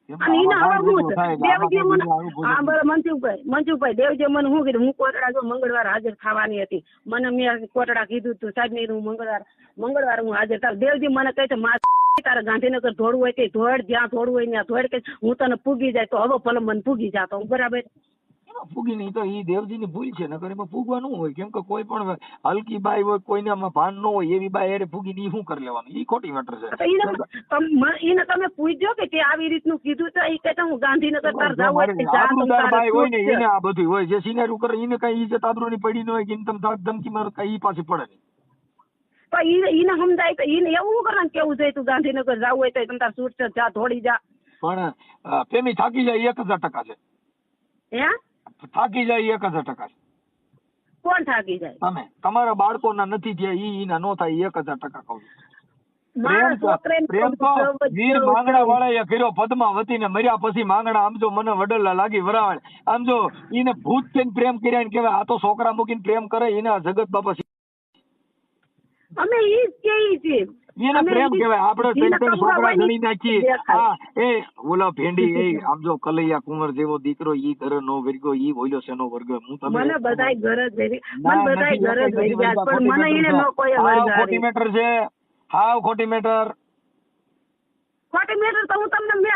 S2: એમાં
S3: અને એને
S2: આમાં
S3: હવે
S2: ઘણું
S3: હું
S2: બધું થાય. આમાં
S3: દેવજી મને
S2: આવું બધું
S3: હા બરાબર મનસુખભાઈ દેવજી મને શું કીધું, હું કોટડા જો મંગળવાર હાજર થવાની હતી. મને મેં કોટડા કીધું તું સાહેબ ને હું મંગળવાર હું હાજર થાવ. દેવજી મને કહે છે માં તારે ગાંધીનગર દોડવું હોય તે દોડ, જ્યાં દોડવું હોય ત્યાં દોડ, કે હું તને પૂગી જાય તો હવે ભલે મને પૂગી જાતો. બરાબર
S2: એમાં ફૂગી નહીં તો ઈ દેવજીની ભૂલ છે. નકર એમાં ફૂગવાનું હોય કેમ કે કોઈ પણ હલકી બાઈ હોય કોઈનામાં ભાન ન હોય એવી બાઈ હારે ફૂગીને ઈ શું કરી લેવાનું? ઈ ખોટી મેટર છે.
S3: તો એને તમે પૂછજો કે તે આવી રીતનું કીધું તો એ કહેતા હું ગાંધીનગર તાર
S2: જો
S3: જાવ હોય
S2: મારી
S3: તો જા, તો
S2: આબરૂદાર
S3: તારે
S2: બાઈ હોય ને
S3: છૂટ છે.
S2: એને આ બધું હોય. જે સિનારું કરે એને કઈ ઈજ્જત આબરૂની પડી ન હોય કે એને તમે ધાક ધમકી મારો કઈ ઈ પાછી પડે નહીં.
S3: તો એને સમજાય તો એને એવું કરવાનું કેવું જોઈએ તું ગાંધીનગર જવું હોય તો તમે તાર છૂટ છે, જા દોડી જા.
S2: પણ પ્રેમી થાકી જાય 1000% છે.
S3: હે
S2: થાકી જાય 1000% છે.
S3: કોણ થાકી જાય?
S2: તમે તમારા બાળકોના નથી થયા ઈ ઈના નો થાય 1000% કહું છું.
S3: મારા છોકરાને
S2: પ્રેમ તો વીર માંગણા વાળાએ કર્યો પદ્માવતી ને મર્યા પછી માંગણા. આમ જો મને વડલા લાગી વરાળ. આમ જો ઈને ભૂત થઈને પ્રેમ કર્યા ને કહેવાય આ તો છોકરા મૂકીને પ્રેમ કરે એને આ જગત બાપા
S3: અમે ઈ જ કહીએ છીએ.
S2: એને
S3: અમે
S2: પ્રેમ
S3: ઈ જ-
S2: કહેવાય. આપણે
S3: જેને
S2: ત્રણ
S3: કમળા
S2: છોકરા
S3: હોય ને
S2: ગણી નાખીએ.
S3: દેખાય.
S2: હા એ ઓલા ભેંડી એ આમ જો કલૈયા કુંવર જેવો દીકરો ઈ ઘર નો વર્ગો ઈ બોલ્યો શેનો વર્ગ? હું તમે
S3: મને બધાય ઘર જ વેરી,
S2: ના,
S3: મને બધાય
S2: નથી,
S3: ઘર જ
S2: નથી,
S3: વેરી ગયા,
S2: નથી,
S3: પણ મને
S2: ખોટી
S3: એને
S2: મેટર
S3: નો કોઈ
S2: છે. હાવ
S3: વર્ગ
S2: ખોટી મેટર છે. હાવ ખોટી મેટર.
S3: ખોટી મેટર તો હું તમને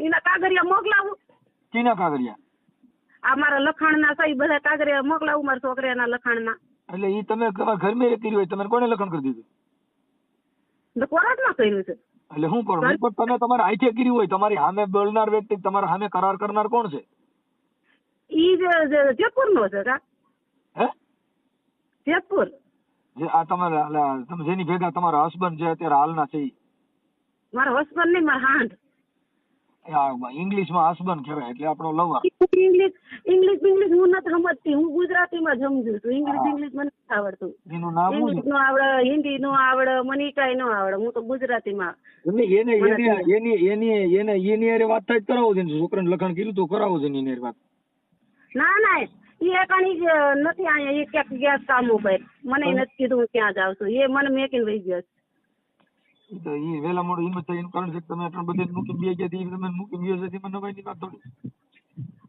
S3: એના કાગળિયા મોકલાવું.
S2: કીના કાગળિયા?
S3: આ મારા લખાણના છે, ઈ બધા કાગળિયા મોકલાવું મારા છોકરાના લખાણના.
S2: એટલે ઈ તમે તમારા ઘર મેં કર્યું હોય તમે કોને લખણ કરી દીધું?
S3: તો કોર્ટમાં કર્યું છે.
S2: એટલે શું કરો? પણ તમે તમારા હાથે કર્યું હોય તમારી સામે બોલનાર વ્યક્તિ તમારા સામે કરાર કરનાર કોણ છે?
S3: ઈ જેતપુરનો છે કા?
S2: હે
S3: જેતપુર.
S2: જે આ તમારા તમે જેની ભેગા તમારા હસબન્ડ જે અત્યારે હાલના છે ઈ?
S3: મારો હસબન્ડ નહીં, મારા હાંડ.
S2: ઇંગ્લિશમાં હસબન્ડ કહેવાય એટલે આપણો લવર.
S3: ઇંગ્લિશ હું નથી સમજતી. હું ગુજરાતીમાં સમજુ છું. ઇંગ્લિશ મને નથી આવડતું.
S2: એનું નામ શું
S3: ઇંગ્લિશ
S2: છે?
S3: નો આવડે, હિન્દી નો આવડે, મને કાંઈ ન આવડે. હું તો ગુજરાતીમાં.
S2: એની હારે વાત થાય કરાવો છે. છોકરાને લખાણ કર્યું તો કરાવો છે એની હારે વાત.
S3: ના એ એકાણી જ નથી અહીંયા. એ ક્યાંક ગયા કામ ઉપર. મને નથી કીધું હું ક્યાં જાઉં છું. એ મને મેકીને વહી ગયો.
S2: ઈ તો ઈ વેલા મોડું હિંમત થાય એનું કારણ છે કે તમે આટલા બધે મૂકીને બે ગયા તમે મૂકીને ગયો છે મને નવાઈની વાત થોડી.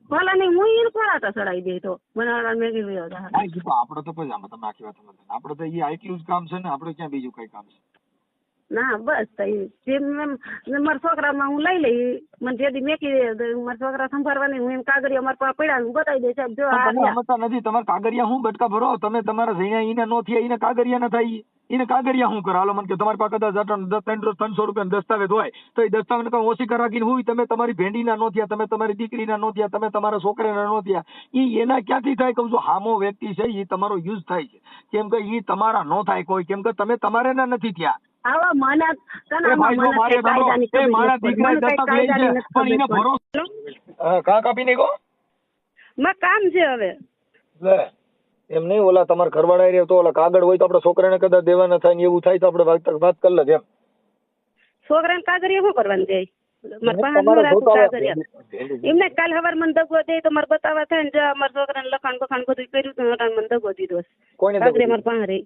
S3: ભલે નહીં, હું એને ખોળાતા ચડાવી દે તો મને મેકી વહી ગયો.
S2: હા ઈ તો આપણે તો પછી આમાં તમે આખી વાત સમજો. આપણે તો ઈ આટલું જ કામ છે ને આપણે ક્યાં બીજું કઈ કામ છે?
S3: ના બસ જેમ મારા છોકરામાં હું લઈ લઈ. મને જેથી મેકી દે મારા છોકરા સંભાળવાની. હું એમ કાગળિયા મારા પાસે પડ્યા હું બતાવી દે સાહેબ જો આ
S2: તમે
S3: રહ્યા.
S2: સમજતા નથી. તમારે કાગળિયા હું બટકા ભરો. તમે તમારા જઈના ઈને નો થયા ઈને કાગળિયા ના થાય. એને કાગળિયા શું કરે? હાલો મને કે તમારી પાસે કદાચ 300 રૂપિયા દસ્તાવેજ હોય તો એ દસ્તાવેજ કઈ ઓછી રાખીને હોય. તમે તમારી ભેંડીના નો થયા, તમે તમારી દીકરીના નો થયા, તમે તમારા છોકરાના નો થયા. ઈ એના ક્યાંથી થાય? કહું છું હામો વ્યક્તિ છે ઈ તમારો યુઝ થાય છે. કેમ કે ઈ તમારા નો થાય કોઈ. કેમ કે તમે તમારે ના નથી થયા.
S3: આવા મને
S2: એ ભાઈ જો મારે એ મારા દીકરા દત્તક લઈ છે પણ એને ભરોસો કા કાપી નાખો.
S3: માં કામ છે હવે.
S2: લે એમ નહીં ઓલા તમારા ઘરવાળા રહ્યો તો ઓલા કાગળ હોય તો આપણે છોકરાને કદાચ દેવાના થાય ને એવું થાય તો આપણે વાત કરી લે. એમ
S3: છોકરાને કાગળિયા શું કરવાનું જાય? મારા પાસે ન રાખું કાગળિયા. એમને કાલ સવાર મને દગો દે તો મારે બતાવવા થાય ને મારા છોકરાને લખાણ બખાણ બધું કર્યું તો મને દગો દીધો.
S2: કોઈને
S3: કાગળિયા મારા પાસે રહી.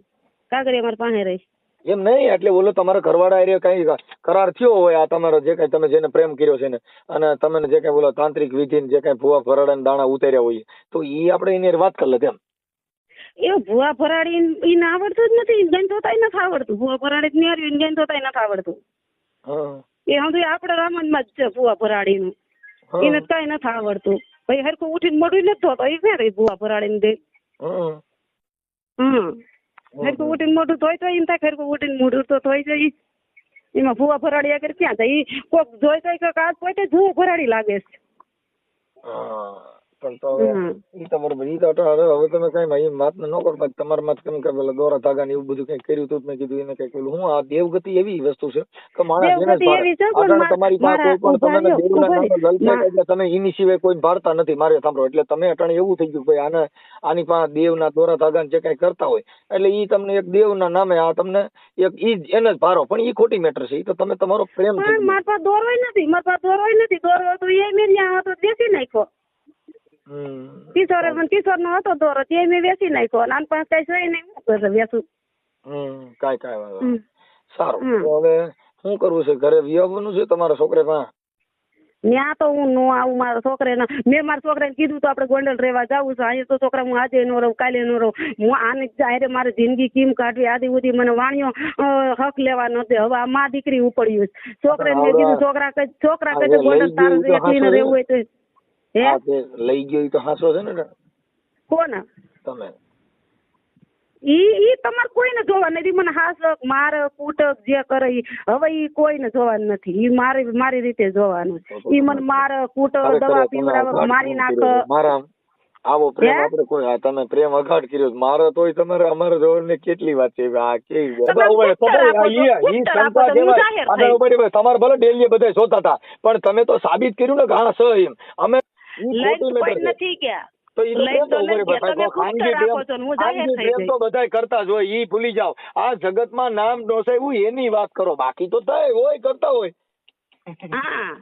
S3: કાગળિયા મારા પાસે રહી.
S2: એમ નહીં એટલે ઓલો તમારા ઘરવાળા એરિયા કઈ કરાર થયો હોય આ તમારો જે કઈ તમે જેને પ્રેમ કર્યો છે ને અને તમે જે કઈ બોલો તાંત્રિક વિધિ જે કઈ ભૂવા ફરાડા દાણા ઉતાર્યા હોય તો ઈ આપણે એની વાત કરી લે. એમ
S3: એ ભૂવા ભરાડી ઈને આવડતું જ નથી, ગણ થતાય નથી આવડતું. ભૂવા ભરાડી નેર્યું ગણ થતાય નથી આવડતું. એ સમજો આપણે રામનમાં જ છે ભૂવા ભરાડીનું. એને કઈ નથી આવડતું. ભાઈ હરખું ઉઠીને મોઢું નથી ધોતો, એ ક્યાં રહી ભૂવા ભરાડીને દે. હરખું ઉઠીને મોઢું ધોઈ તો એમ થાય હરખું ઉઠીને મોઢું તો ધોઈ જાય. એમાં ભૂવા ભરાડી આગળ ક્યાં થાય? ઈ કોક જોઈ તો કાચ પોતે ભૂવો ભરાડી લાગે છે.
S4: પણ તો ઈ તો બરોબર. ઈ તો હવે તમે કઈ વાત ન કરો. તમારા માં કેમ કે પેલા દોરા ધાગા ને એવું બધું કઈ કર્યું હતું, મેં કીધું એને કઈ પેલું હું આ દેવગતિ એવી વસ્તુ છે કે માણસ તમારી પાસે કોઈ પણ તમે દેવના નામે લલચાઈ ગયા, તમે એની સિવાય કોઈ ભારતા નથી. મારે સાંભળો, એટલે તમે અટાણે એવું થઈ ગયું ભાઈ આની પાસે દેવના દોરા ધાગા જે કઈ કરતા હોય એટલે ઈ તમને એક દેવના નામે આ તમને એક ઈ એને જ ભારો, પણ ઈ ખોટી મેટર છે. ઈ તો તમે તમારો પ્રેમ થઈ ગયો.
S3: મારા પાસે દોરવાય નથી, મારા પાસે દોરવાય નથી. દોરવા તો એ મેં ત્યાં હતો વેચી નાખ્યો. કિશોર નો હતો દોરો, તે મેં વેચી નાખ્યો. નાન પાસે કઈ છે નહીં, શું કરે વેચું?
S4: કાંઈ વાંધો. સારું, તો હવે શું કરવું છે? ઘરે વિયાવવાનું છે તમારા છોકરા પાસે?
S3: ત્યાં તો હું નો આવું. મારા છોકરાને મેં મારા છોકરાને કીધું તો આપણે ગોંડલ રહેવા જવું છે. અહીંયા તો છોકરા હું આજે નો રહું, કાલે નો રહું. હું આને જાહેર મારે જિંદગી કેમ કાઢવી? આદિ સુધી મને વાણિયો હક લેવા નથી. હવે આ માં દીકરી ઉપડ્યું છે. છોકરાને મેં કીધું છોકરા કહે ગોંડલ તારું એકલીને રહેવું હોય તો
S4: લઈ ગયો તો હાસો છે ને?
S3: કોને?
S4: તમે.
S3: ઈ તમારે કોઈને જોવા નથી. મને હાસક મારે કૂટક જે કરે હવે ઈ કોઈને જોવાનું નથી. ઈ મારી રીતે જોવાનું. ઈ મને મારે કૂટક દવા પીવડાવે, મારી નાખ.
S4: મારા આવો પ્રેમ આપણે કોઈ તમે પ્રેમ અઘાટ કર્યો મારે તોય તમારે અમારે જોવાની કેટલી વાત છે. આ કેવી તમારે ભલે ડેલી બધા જોતા હતા પણ તમે તો સાબિત કર્યું ને ઘણા સહ એમ. અમે
S3: નથી ગયા
S4: તો બધા કરતા જ હોય, ઈ ભૂલી જાવ. આ જગતમાં નામ ડોસાયું એની વાત કરો, બાકી તો થાય હોય કરતા હોય.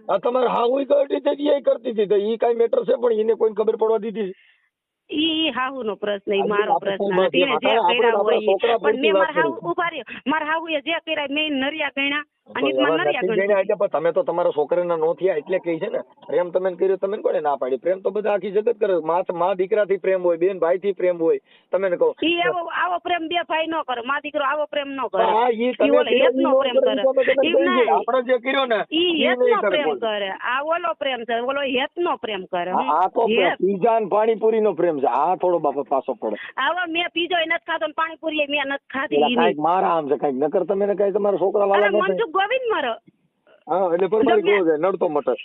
S4: આ તમારે હા હોય કરતી હતી, એ કરતી હતી, ઈ કઈ મેટર છે પણ એને કોઈ ખબર પડવા દીધી?
S3: ઈ હાહુ નો પ્રશ્ન, ઈ મારો પ્રશ્ન નથી ને. જે કર્યા હોય પણ મેં મારા હાહુ ઉભા રહ્યો, મારા હાહુ એ જે કર્યા મેં નરિયા ગણ્યા અને નરિયા ગણ્યા.
S4: તમે તો તમારા છોકરાના નો થયા એટલે કહી છે ને પ્રેમ તમે કર્યો, તમે કોને ના પાડી? પ્રેમ તો બધા આખી જગત કરે. માં દીકરાથી પ્રેમ હોય, બેન ભાઈ થી પ્રેમ હોય. તમે કહો
S3: ઈ આવો પ્રેમ બે ભાઈ નો કરે, માં દીકરો આવો પ્રેમ નો કરે.
S4: ઈ
S3: ઓલો હેત નો પ્રેમ કરે.
S4: આપણે જે કર્યો ને
S3: ઈ હેત નો પ્રેમ કરે. આ ઓલો પ્રેમ છે, ઓલો હેત નો પ્રેમ કરે.
S4: આ તો પીઝા ને પાણીપુરી નો પ્રેમ છે. આ થોડો બાપા પાછો પડે.
S3: આવા મેં પીઝો નથી ખાતો ને પાણીપુરી મેં નથી ખાધી.
S4: મારા આમ છે કઈક નકર તમે કઈ તમારા છોકરા વાળા
S3: મનસુખ ગોવિંદ મારો.
S4: હા એટલે પરમારી કહો છે નડતો મટર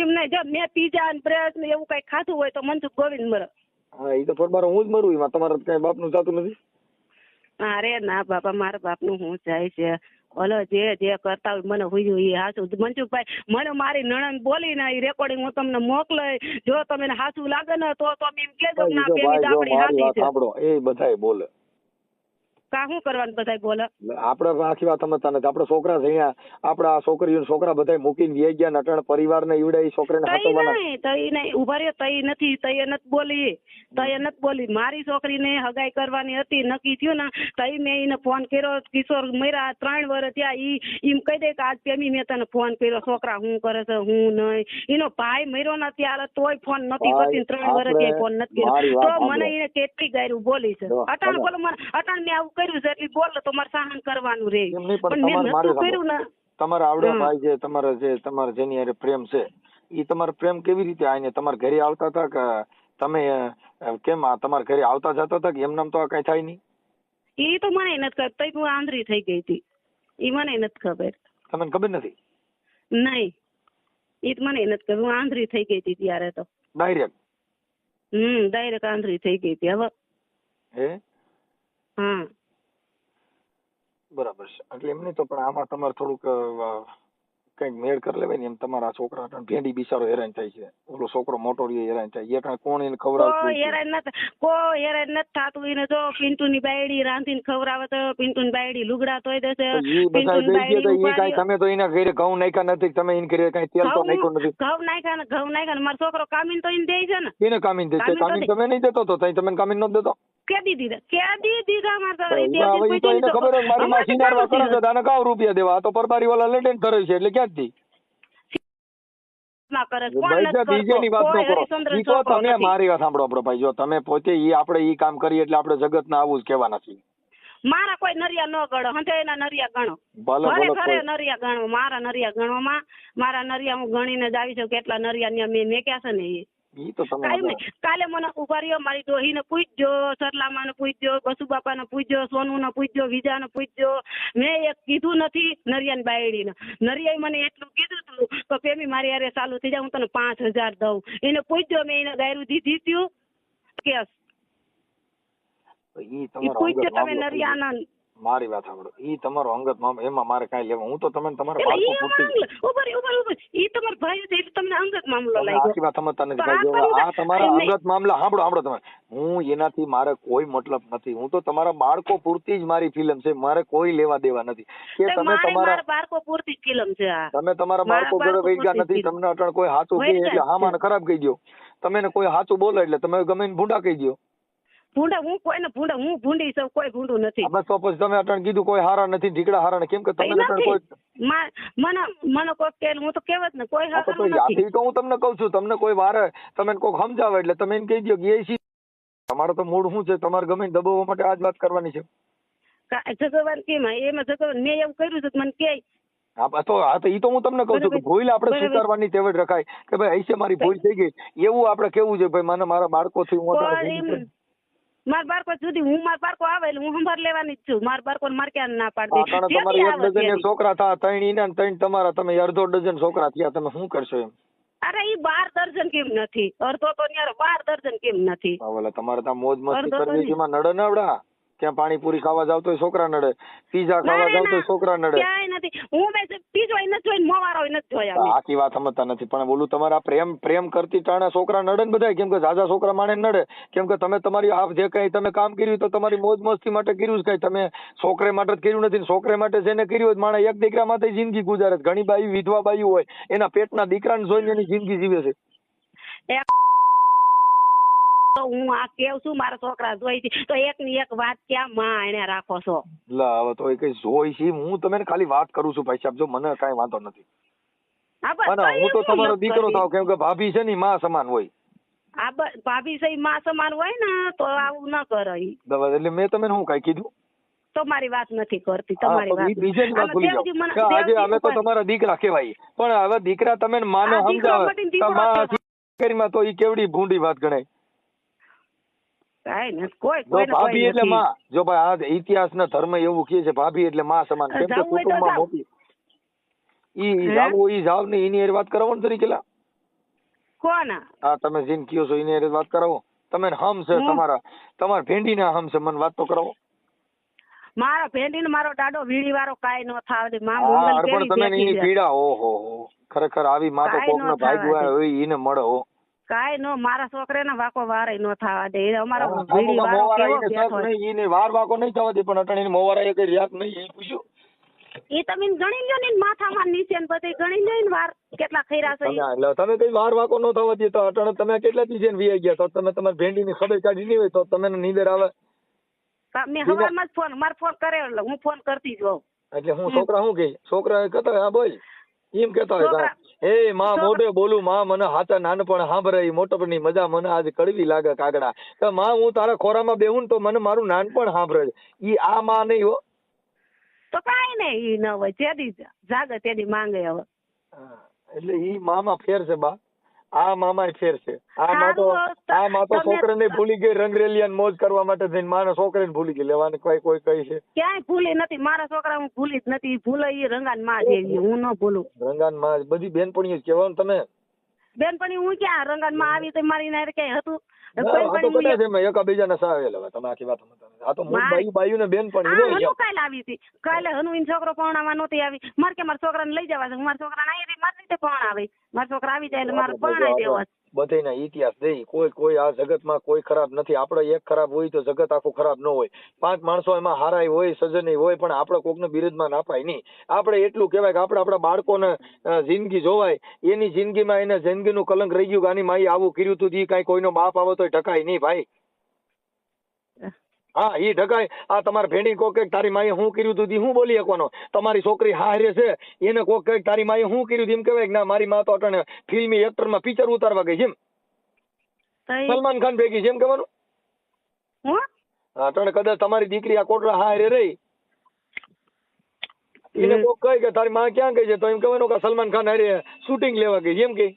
S3: એમ નહીં. જો મેં પીઝા ને બ્રેડ ને એવું કઈ ખાધું હોય તો મનસુખ ગોવિંદ મરે.
S4: હા એ તો પરમારો હું જ મરું. એમાં તમારે કઈ બાપ નું થતું નથી?
S3: અરે ના બાપા, મારા બાપ નું હું જાય છે. ઓલો જે કરતા હોય મને હુંયું એ હાસું. મનસુખભાઈ મને મારી નણંદ બોલી ને એ રેકોર્ડિંગ હું તમને મોકલે. જો તમે હાસું લાગે ને તો તમે એમ કેજો ના પેલી આપણી હાસી છે.
S4: સાંભળો, એ બધાય બોલે.
S3: કા શું કરવાનું બધાય બોલે?
S4: આપડે આખી વાત સમજતા નથી. આપડે છોકરા થયા, આપડા છોકરીઓ છોકરા બધા મૂકીને વી ગયા નટણ પરિવાર ને ઈવડે એ છોકરીને
S3: હાથોવાના. તઈ નહીં ઉભા રહ્યો, તઈ નથી, તઈ નથી બોલી, તઈ નથી બોલી. મારી છોકરીને હગાઈ કરવાની હતી, નક્કી થયું ને તઈ મેં એને ફોન કર્યો. કિશોર મર્યા 3 વર્ષ થયા. ઈ એમ કહી દે કે આજ પેમી મેં તને ફોન કર્યો, છોકરા હું કરે છે હું નહીં. એનો ભાઈ મર્યો ને ત્યારે તોય ફોન નથી કરતી. 3 વર્ષ થયા ફોન નથી કર્યો. તો મને એને કેટલી ગાયરું બોલી છે. અટાણ બોલો મને, અટાણ મેં આવું કર્યું છે એટલે બોલો તો મારે સહન કરવાનું રે. પણ મેં નતું કર્યું ને.
S4: તમારા આવડા ભાઈ છે, તમારા જેની હારે પ્રેમ છે, ઈ તમારો પ્રેમ કેવી રીતે આઈને તમારા ઘરે આવતા હતા કે તમે કેમ તમારા ઘરે આવતા જતા હતા કે એમ નામ તો આ કઈ થાય નહીં?
S3: ઈ તો મને નથી ખબર. તઈ હું આંધળી થઈ ગઈ હતી. ઈ મને નથી ખબર.
S4: તમને ખબર નથી?
S3: નહીં, ઈ તો મને નથી ખબર. હું આંધળી થઈ ગઈ હતી ત્યારે તો
S4: ડાયરેક્ટ.
S3: ડાયરેક્ટ આંધળી થઈ ગઈ હતી. હવે
S4: હે?
S3: હા
S4: બરાબર છે. એટલે એમ નહીં તો પણ આમાં તમારે થોડુંક કઈક મેળ કરી લેવાય ને. એમ તમારા છોકરા ભેંડી બિચારો હેરાન થાય છે, ઓલો છોકરો મોટો રહ્યો હેરાન થાય. એ કોણ એને ખવડાવતું?
S3: હેરાન નથી થતું. એને જો પિન્ટુ ની બાયડી રાંધીને ખવડાવે તો પિન્ટુ ની બાયડી લુગડા ધોઈ દેશે.
S4: તમે તો એના ઘરે ઘઉં નાખ્યા નથી, તમે એને ઘરે કઈ તેલ તો નાખ્યું નથી.
S3: ઘઉં નાખ્યા ને મારો છોકરો કામીન તો એને દે છે ને.
S4: એને કામીન દે છે? કામીન તમે નહીં દેતો તો તમે કામીન નથી દેતો?
S3: કેદી દીધા મારા
S4: ખબર મારી માં સિનારવા કરે છે, તને કાવ રૂપિયા દેવા? તો પરબારી વાળા લેટેન કરે છે એટલે ક્યાં જ દી
S3: માં કરે કોણ નથી
S4: ભાઈ બીજાની વાત
S3: કોઈ
S4: ન કરો.
S3: હરિશ્ચંદ્ર
S4: ઈ તો
S3: છોકરો
S4: તમે
S3: નથી.
S4: મારી વાત સાંભળો આપણો ભાઈ, જો તમે પોતે આપણે ઈ કામ કરીએ એટલે આપણે જગતને આવું જ કહેવાના છીએ.
S3: મારા કોઈ નરિયા ન ગણો હંધેયના નરિયા ગણો
S4: ભલે
S3: ઘરે
S4: ભલે
S3: ઘરે
S4: કોઈ-
S3: નરિયા ગણો મારા નરિયા ગણવામાં મારા નરિયા હું ગણીને જ આવી છું કેટલા નરિયા ને મેં મેક્યા છે ને
S4: ઈ તો તમે
S3: કાઈ નહીં. કાલે મને ઉભા રહ્યો મારી ડોહીને પૂછજો, સરલામાને પૂછજો, બસુબાપાને પૂછજો, સોનુને પૂછજો, વિજાને પૂછજો. મેં એક કીધું નથી નરિયાની બાયડીને. નરિયાએ મને એટલું કીધું હતું કે પેમી મારી હારે ચાલુ થઈ જાય હું તને 5000 દઉં. એને પૂછજો મેં એને ગાયરું દીધી ત્યું કેસ
S4: ઈ
S3: ઈ
S4: તમારો
S3: પૂછજો
S4: અંગત
S3: તમે
S4: મામલો થઈ ગયો.
S3: નરિયાના.
S4: મારી વાત સાંભળો, ઈ તમારો અંગત મામલો, એમાં મારે કાંઈ લેવા. હું તો તમને તમારા
S3: એટલે
S4: બાળકો
S3: ઈ
S4: પૂરતી
S3: ઉભર ઈ તમારો ભાઈ છે એટલે તમને અંગત મામલો
S4: તમે
S3: લાગ્યો.
S4: આખી વાત સમજતા નથી
S3: તો
S4: ભાઈ. જો
S3: આ
S4: આ તમારા
S3: નહીં.
S4: અંગત મામલા સાંભળો તમે. હું એનાથી મારે કોઈ મતલબ નથી. હું તો તમારા બાળકો પૂરતી જ મારી ફિલ્મ છે. મારે કોઈ લેવા દેવા નથી કે
S3: તો
S4: તમે
S3: મારે
S4: તમારા
S3: મારા બાળકો પૂરતી ફિલ્મ છે આ.
S4: તમે તમારા
S3: મારા
S4: બાળકો ઘરે
S3: બાળકો
S4: વહી ગયા
S3: પૂરતી
S4: નથી.
S3: ફિલ્મ.
S4: તમને અટણ કોઈ સાચું કહે
S3: વહી
S4: એટલે
S3: ગયા
S4: હામાને ખરાબ કહી દો. તમે ને કોઈ સાચું બોલે એટલે તમે ગમે એને ભૂંડા કહી દો.
S3: ભૂંડા હું કોઈને ભૂંડા હું ભૂંડી છું કોઈ ભૂંડું નથી.
S4: બસ તો પછી તમે અટણ કીધું કોઈ હારા નથી, ઢીકડા હારા નથી. કેમ કે તમે અટણ કોઈ
S3: મને કોઈ કે હું તો કહેવત ને કોઈ
S4: હા, તો
S3: હારું નથી.
S4: યાથી તો હું તમને કહું છું. તમને કોઈ વારે તમે કોઈક સમજાવે એટલે તમે એને કહી દો કે એ સી. તમારો તો મૂળ શું છે? તમારે ગમે એને દબાવવા માટે આ જ વાત કરવાની છે.
S3: જગવાન કેમ એમાં જગવાન મેં એવું કર્યું છે તો મને કે
S4: હા તો ઈ તો હું તમને કહું છું કે ભૂલ આપણે
S3: બરાબર.
S4: સ્વીકારવાની ટેવ રખાય કે ભાઈ હશે મારી ભૂલ થઈ ગઈ. એવું આપણે કેવું છે ભાઈ મને મારા બાળકોથી હું અત્યારે ભૂલ કરી.
S3: મારા બાળકો સુધી હું મારા બાળકો આવે એટલે હું સંભાળ લેવાની જ છું. મારા બાળકો મારે ક્યાં ના
S4: હા,
S3: પાડતી.
S4: કારણ તમારે એક ડઝન છોકરા થયા, 3 ઈના ને 3 તમારા, તમે અડધો ડઝન છોકરા થયા, તમે શું કરશો એમ?
S3: અરે ઈ 12 દર્જન કેમ નથી? અડધો તો ન્યારે 12 દર્જન કેમ નથી?
S4: હા, બોલે તમારે ત્યાં મોજ મસ્તી
S3: અડધો તો
S4: કરવી
S3: નહીં.
S4: જેમાં નડે ને આવડા. ક્યાં પાણીપુરી ખાવા જાવ તો છોકરા નડે, પીઝા ખાવા જાવ તો છોકરા નડે.
S3: ક્યાંય નથી. હું બે પીજો નથી જોઈ મોવારો નથી જોયા મેં.
S4: આખી વાત સમજતા નથી. પણ બોલું તમારા પ્રેમ કરતી ટાણા છોકરા નડે ને બધા. કેમ કે ઝાઝા છોકરા માણે નડે. કેમ કે તમે તમારી આ જે કઈ તમે કામ કર્યું તો તમારી મોજ મસ્તી માટે કર્યું છે. કઈ તમે છોકરે માટે જ કર્યું નથી. છોકરે માટે જેને કર્યું હોય માણે એક દીકરા માટે જિંદગી ગુજારે છે. ઘણી બાઈ વિધવા બાઈ હોય એના પેટના દીકરાને જોઈને એની જિંદગી જીવે છે.
S3: તો હું આ કેવું છું મારા છોકરા જોઈ છે તો એક ની એક વાત ક્યાં માં એને રાખો છો?
S4: હવે તો એ કઈ જોઈ છે. હું તમને ખાલી વાત કરું છું ભાઈ સાહેબ. જો મને કઈ વાંધો નથી.
S3: હા બસ
S4: અને હું તો
S3: એવું
S4: તમારો
S3: નથી
S4: દીકરો
S3: કરતી.
S4: થાવ. કેમ કે ભાભી છે ને ઈ માં સમાન હોય.
S3: આ ભાભી સહી માં સમાન હોય ને તો આવું ન કરે ઈ.
S4: એટલે મેં તમને શું કઈ કીધું?
S3: તમારી વાત નથી કરતી.
S4: હા,
S3: તમારી
S4: તો
S3: વાત
S4: બીજાની વાત ભૂલી જાઓ.
S3: દેવજી મને-
S4: કે આજે
S3: દેવજી
S4: અમે તો
S3: ઉપર-
S4: તમારા દીકરા કહેવાય. પણ હવે દીકરા તમે માને
S3: આ દીકરો
S4: સમજાવે
S3: મટીને
S4: તો
S3: દીકરો
S4: માં
S3: કહેવાય.
S4: કરીમાં તો ઈ કેવડી ભૂંડી વાત ગણાય.
S3: કાંઈ નથી. કોઈ
S4: જો
S3: કોઈને
S4: ભાભી
S3: કોઈ
S4: એટલે
S3: નથી.
S4: માં. જો ભાઈ આ ઇતિહાસ ના ધર્મ એવું કહે છે ભાભી એટલે માં સમાન. કેમ કે
S3: જાવું હોય તો
S4: કુટુંબમાં
S3: જાઓ.
S4: મોટી ઈ જાવ ને એની હારે વાત કરાવો ને તરીકેલા.
S3: કોણ?
S4: હા, તમે જીન કયો છો એની હારે વાત કરાવો. તમે હમ છે તમારા ભેંડીના હમ છે. મને વાત તો કરાવો.
S3: મારા ભેંડી ને મારો દાડો વીડી વાળો કાંઈ ન થાવ દે. માં
S4: હા,
S3: મંગલ
S4: પણ
S3: કેવી
S4: તમે
S3: બેઠી
S4: એની
S3: છે.
S4: પીડા ઓહો ખરેખર આવી માં તો
S3: કાંઈ
S4: કોક
S3: ન
S4: ને ભાગ
S3: થવા દે.
S4: હોય એને મળે હો.
S3: કાંઈ નો મારા છોકરાને વાકો વારે નો થવા દે. અમારો
S4: હા,
S3: વીડી વાળો
S4: મોવારા
S3: કેવો
S4: એને
S3: બેઠો
S4: શક
S3: છે.
S4: નહીં, એને વાર વાકો નહીં થવા દે. પણ અટાણે એને મોવારા એ કઈ રિયાક નહીં એ પૂછ્યું.
S3: ઈ તમે ગણી લ્યો ને માથામાં નીચે ને બધે ગણી લ્યો ને વાર કેટલા ખૈરા છે ઈ.
S4: એટલે તમે કઈ વાર વાકો ન થવા દે તો અટાણે તમે કેટલા દી જઈને વી ગયા તો તમે તમારી ભેંડી ની ખબર કાઢી નહીં હોય તો તમે નીંદર આવે.
S3: મેં હવારમાં જ ફોન મારો ફોન કર્યો એટલે હું ફોન કરતી જ હોઉં.
S4: એટલે હું છોકરા શું કે છોકરા કહેતા હોય હા બોલ એમ કેતા હોય
S3: છોકરા-
S4: એ માં મોઢે બોલું માં મને હાચા નાનપણ સાંભળે મોટપણની મજા મને આજ કડવી લાગે કાગડા. તો માં હું તારા ખોરામાં બેહું ને તો મને મારું નાનપણ સાંભળે છે. ઈ આ માં નહીં હો.
S3: તો કાંઈ નહીં ઈ ન હોય જેદી જાગે તેદી માંગે હવે.
S4: એટલે ઈ મામાં ફેર છે બા. આ મામાં ફેર છે. આ માં તો
S3: તમે-
S4: છોકરાને ભૂલી ગઈ રંગરેલિયા મોજ કરવા માટે થઈને માને છોકરીને ભૂલી ગઈ લેવાની કોઈ કઈ છે.
S3: ક્યાંય ભૂલી નથી. મારા છોકરા હું ભૂલી જ નથી. ભૂલે ઈ રંગાન માં જેવી હું ન ભૂલું.
S4: રંગાન માં બધી બેનપણીઓ જ કહેવાનું તમે.
S3: બેનપણી હું ક્યાં રંગાન માં આવી તો મારી નારે ક્યાંય હતું?
S4: આ તો
S3: બેનપણી હું
S4: બધા છે એમાં એકાબીજાને સાવેલ. હવે તમે આખી વાત સમજતા નથી. આ તો મૂળ બાયું ને બેનપણી
S3: હા,
S4: હોય.
S3: હનુ કાલે આવી હતી. કાલે હનુવીન છોકરો પરણાવવા નહોતી આવી. મારે કે મારા છોકરાને લઈ જવા છે. મારા છોકરાને અહીંયાથી મારી રીતે પરણાવે. મારા છોકરા આવી જાય એટલે મારે પરણાવી દેવા છે.
S4: બધાયના ઇતિહાસ દઈ કોઈ આ જગતમાં કોઈ ખરાબ નથી. આપણે એક ખરાબ હોય તો જગત આખું ખરાબ ન હોય. 5 માણસો એમાં હારાય હોય સજ્જન હોય પણ આપણે કોકને બિરુદમાં નાપાય નહીં. આપણે એટલું કહેવાય કે આપણે આપણા બાળકોને જિંદગી જોવાય. એની જિંદગીમાં એને જિંદગીનું કલંક રહી ગયું કે આની માઈ આવું કર્યું હતું. ઈ કાંઈ કોઈનો બાપ આવે તો ટકાય નહીં ભાઈ. હા ઈ ઢગાય આ તમારે ભેડી કોક કઈક તારી માએ શું કર્યું તું ઈ હું બોલી શકવાનો. તમારી છોકરી હારે છે એને કોક કઈક તારી માએ શું કર્યું તું એમ કહેવાય કે ના મારી માં તો અટાણે ફિલ્મી એક્ટરમાં પિક્ચર ઉતારવા ગઈ છે એમ.
S3: તઈ
S4: સલમાન ખાન ભેગી છે એમ કહેવાનું.
S3: હું
S4: અટાણે કદાચ તમારી દીકરી આ કોટડા હારે રહી એને કોક કહે કે તારી માં ક્યાં ગઈ છે તો એમ કહેવાનું કે સલમાન ખાન હારે શૂટિંગ લેવા ગઈ છે એમ કે.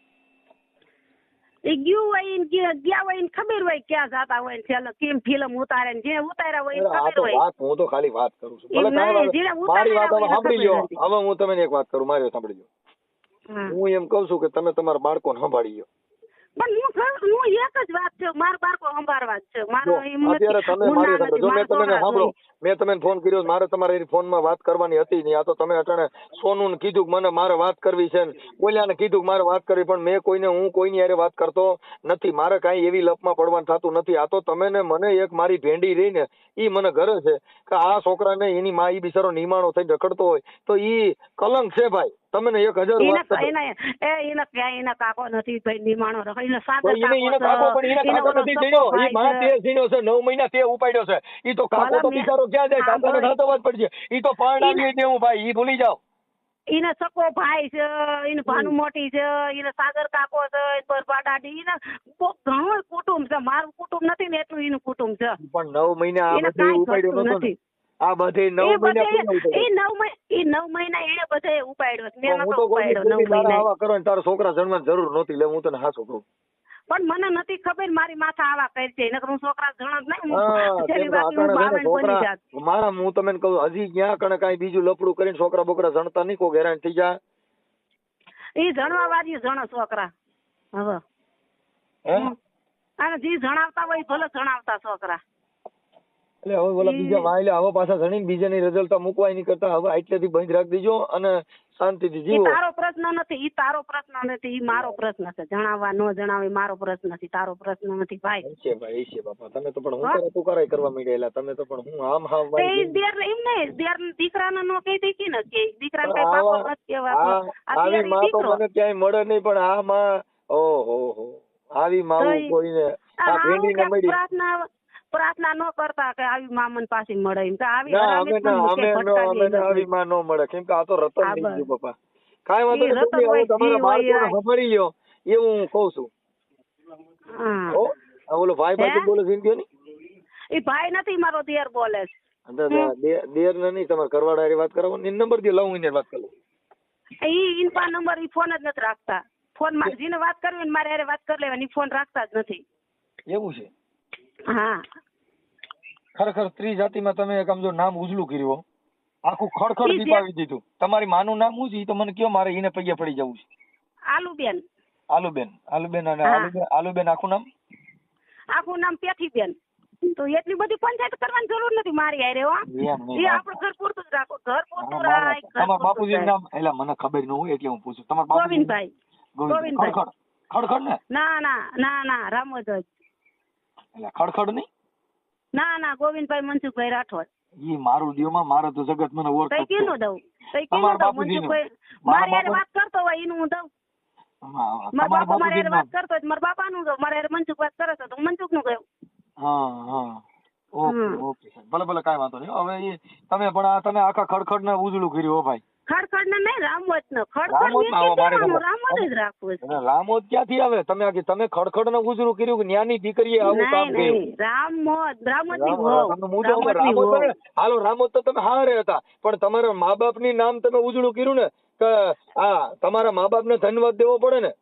S3: એ ગયું હોય ને ગયા હોય ને ખબર હોય ક્યાં જાતા હોય ને છેલ્લે કેમ ફિલ્મ ઉતારે ને જે ઉતાર્યા હોય
S4: આ
S3: ખબર
S4: તો
S3: હોય.
S4: વાત હું તો ખાલી વાત કરું છું. ભલે
S3: એમ
S4: કાંઈ
S3: નહીં,
S4: વાંધો
S3: જેને
S4: નહીં. મારી વાત
S3: ઉતારેલા
S4: હવે
S3: હોય
S4: સાંભળી
S3: એને
S4: લ્યો.
S3: ખબર
S4: હવે હું તમને એક વાત કરું મારી સાંભળી લ્યો.
S3: હા.
S4: હું એમ કઉ છું કે તમે તમારા બાળકોને સંભાળી લ્યો.
S3: પણ હું એક જ વાત છે મારા બાળકો સંભાળવા જ છે મારો
S4: જો,
S3: એમ નથી
S4: અત્યારે તમે
S3: હું
S4: મારી
S3: ના
S4: સાંભળો. જો
S3: નથી,
S4: મેં તમને
S3: મારા
S4: સાંભળો
S3: છોકરા
S4: મેં તમને ફોન કર્યો મારે તમારા ફોનમાં વાત કરવાની હતી નહીં. આ તો તમે અટાણે સોનું કીધું કે મને મારે વાત કરવી છે ને ઓલ્યાને કીધું કે મારે વાત કરવી પણ મેં કોઈને હું કોઈની હારે વાત કરતો નથી. મારે કાંઈ એવી લપમાં પડવાનું થતું નથી. આ તો તમે ને મને એક મારી ભેંડી રહી ને ઈ મને ઘરે છે કે આ છોકરાને એની માં ઈ બિચારો નિમાણો થઈને રખડતો હોય તો ઈ કલંક છે ભાઈ. તમે 1000 વાત કરો.
S3: એના કાકો નથી ભાઈ નિમાણો રખે એને સાગર
S4: પણ એને કાકો પણ એને કાકો નથી જીણ્યો. ઈ માં તે જીણ્યો છે 9 મહિના તે ઉપાડ્યો છે. ઈ તો કાકો તો બિચારો ક્યાં જાય કાકાને ખાતો જ પડશે. ઈ તો પરણાવી દેવું ભાઈ ઈ ભૂલી જાઓ.
S3: એને સકો ભાઈ છે એને ભાનુ મોટી છે એને સાગર કાકો છે બરબા દાદી એને ઘણું કુટુંબ છે. મારું કુટુંબ નથી ને એટલું એનું કુટુંબ છે.
S4: પણ 9 મહિના આ
S3: એને
S4: બધું
S3: કાંઈ
S4: ઉપાડ્યો
S3: ઘટતું
S4: નતો ને.
S3: નથી.
S4: આ બધે 9 મહિના કોણ ઉપાડ્યો?
S3: એ 9 મહિના એને બધે ઉપાડ્યો છે. મેં
S4: હું
S3: નતો
S4: તો કોઈ
S3: ઉપાડ્યો 9
S4: તારા
S3: મહિના.
S4: આવા કરો ને તારા છોકરા જન્મવાની જરૂર નહોતી. લે હું તને હાચું કહું.
S3: પણ મને નથી ખબર મારી માથા આવા કરી છે નકર હું છોકરા જણત નહીં
S4: હા,
S3: હું
S4: કેમ કે
S3: બાકી હું
S4: અટાણે
S3: બાવણ
S4: છોકરા
S3: બની જાત.
S4: મારા હું તમને કહું હજી ક્યાં કણે કાંઈ બીજું લફડું કરીને છોકરા બોકરા જણતા નહીં કોઈ હેરાન થઈ જાય.
S3: એ જણવા વાળી જણો છોકરા હવે
S4: હે
S3: અને જે જણાવતા હોય ભલે જણાવતા છોકરા.
S4: એટલે હવે બોલા બીજા વાયલા હવે પાછા જણીને બીજાની રજલતા મૂકવાય નહીં કરતા હવે એટલેથી બંધ રાખી દેજો અને શાંતિથી
S3: ઈ
S4: જીવો.
S3: તારો પ્રશ્ન નથી ઈ તારો પ્રશ્ન નથી ઈ મારો પ્રશ્ન છે. જણાવવા ન જણાવે મારો પ્રશ્ન નથી તારો પ્રશ્ન નથી ભાઈ.
S4: છે ભાઈ છે બાપા. તમે તો પણ હું કરે તું કરાય કરવા માંડ્યા. તમે તો પણ હું આમ હાવ
S3: તે ઈ દેર એમ નહીં દેર દીકરાને નો કહી દે ને કે દીકરાને કઈ બાપો નથી કહેવાતો. આ દેર
S4: આવી
S3: ઈ
S4: માં તો
S3: દીકરો.
S4: મને ક્યાંય મળે નહીં પણ આ માં ઓહો આવી માં કોઈને આ ભેંડીને મળી.
S3: પ્રાર્થના ન કરતા કે આવી મામન પાસે મળે એમ કે આવી
S4: ના
S3: હરામી
S4: અમે
S3: પણ મુખે ભટકાવી
S4: અમે આવી માં ન મળે કેમ કે આ તો રતન
S3: હા,
S4: થઈ
S3: બસ.
S4: ગયું બાપા. કાંઈ વાંધો
S3: ઈ
S4: નહીં.
S3: રતન હોય,
S4: તમારા
S3: જી હોય,
S4: બાળકોને સંભાળી લ્યો એવું હું કહું છું.
S3: હા.
S4: હો આ ઓલો ભાઈ
S3: હે?
S4: બાજુ બોલે છે એમ કહ્યો ને.
S3: ઈ ભાઈ નથી મારો દેર બોલે છે.
S4: દેર ને નહીં તમારે ઘરવાળા હારે વાત કરાવો ને નંબર દે લાવું એને વાત કરું.
S3: ઈ ઇનપા નંબર ઈ ફોન જ નથી રાખતા. ફોન માં જેને વાત કરવી ને મારે હારે વાત કરી લેવાની ફોન રાખતા જ નથી.
S4: એવું છે.
S3: હા
S4: ખરેખર સ્ત્રી જાતિમાં તમે એક આમ જો નામ ઉજળું કર્યું હો. આખું ખડખડ
S3: ઈ જે-
S4: દીપાવી દીધું. તમારી માનું નામ શું છે ઈ તો મને કયો મારે એને પગે પડી જવું છે.
S3: આલુબેન.
S4: આલુબેન અને
S3: હા.
S4: આલુબેન આખું નામ
S3: આખું નામ પેઠીબેન. તો એટલી બધી પંચાયત કરવાની જરૂર નથી મારી હારે હો.
S4: એમ નહીં.
S3: એ આપણું ઘર પૂરતું જ રાખો ઘર પૂરતું
S4: હા, મારા-
S3: રાખ ઘર
S4: તમારા
S3: પૂરતું
S4: બાપુજી
S3: જ
S4: નામ એટલે મને ખબર ન હોય એટલે હું પૂછું. તમારા બાપુજી
S3: ગોવિંદભાઈ. ગોવિંદભાઈ.
S4: ખડખડ ને
S3: ના રામોદ જ.
S4: એટલે ખડખડ નહીં.
S3: ના ગોવિંદભાઈ મનસુખભાઈ રાઠોડ.
S4: ઈ મારું દિયોમાં મારે તો જગત મને ઓળખે
S3: કઈ
S4: જ છે.
S3: કેનું દઉં કઈ
S4: તમારા
S3: કેનું દઉં
S4: બાપુજીનું.
S3: મનસુખભાઈ
S4: મારા
S3: મારી હારે
S4: બાપુ-
S3: વાત કરતો હોય એનું હું દઉં.
S4: હા,
S3: મારા
S4: તમારા
S3: બાપા મારી હારે
S4: બાપુજીનું
S3: વાત
S4: નામ.
S3: કરતો હોય તો મારા બાપાનું દઉં મારે હારે મનસુખ વાત કરે છે તો હું મનસુખનું કહું.
S4: હા ઓકે
S3: હમ.
S4: ઓકે સાહેબ. ભલે કાંઈ વાંધો નહીં. હવે ઈ તમે પણ આ તમે આખા ખડખડ ને ઉજળું કર્યું હો ભાઈ.
S3: ખડખડ ને નહીં રામવત ને
S4: રામોદ ના, મારે
S3: ખડખડ રામવત જ રાખવું છે.
S4: અને રામોદ ક્યાંથી આવે તમે ખડખડ ને ઉજળું કર્યું કે ન્યાની દીકરીએ આવું કામ કર્યું.
S3: નહીં રામોદ ની
S4: હું
S3: વહુ.
S4: તો
S3: રામોદની
S4: રામોદ
S3: વહુ.
S4: બને. હાલો રામોદ તો તમે હારે હતા પણ તમારા મા બાપ ની નામ તમે ઉજળું કર્યું ને કે આ તમારા મા બાપ ને ધન્યવાદ દેવો પડે ને.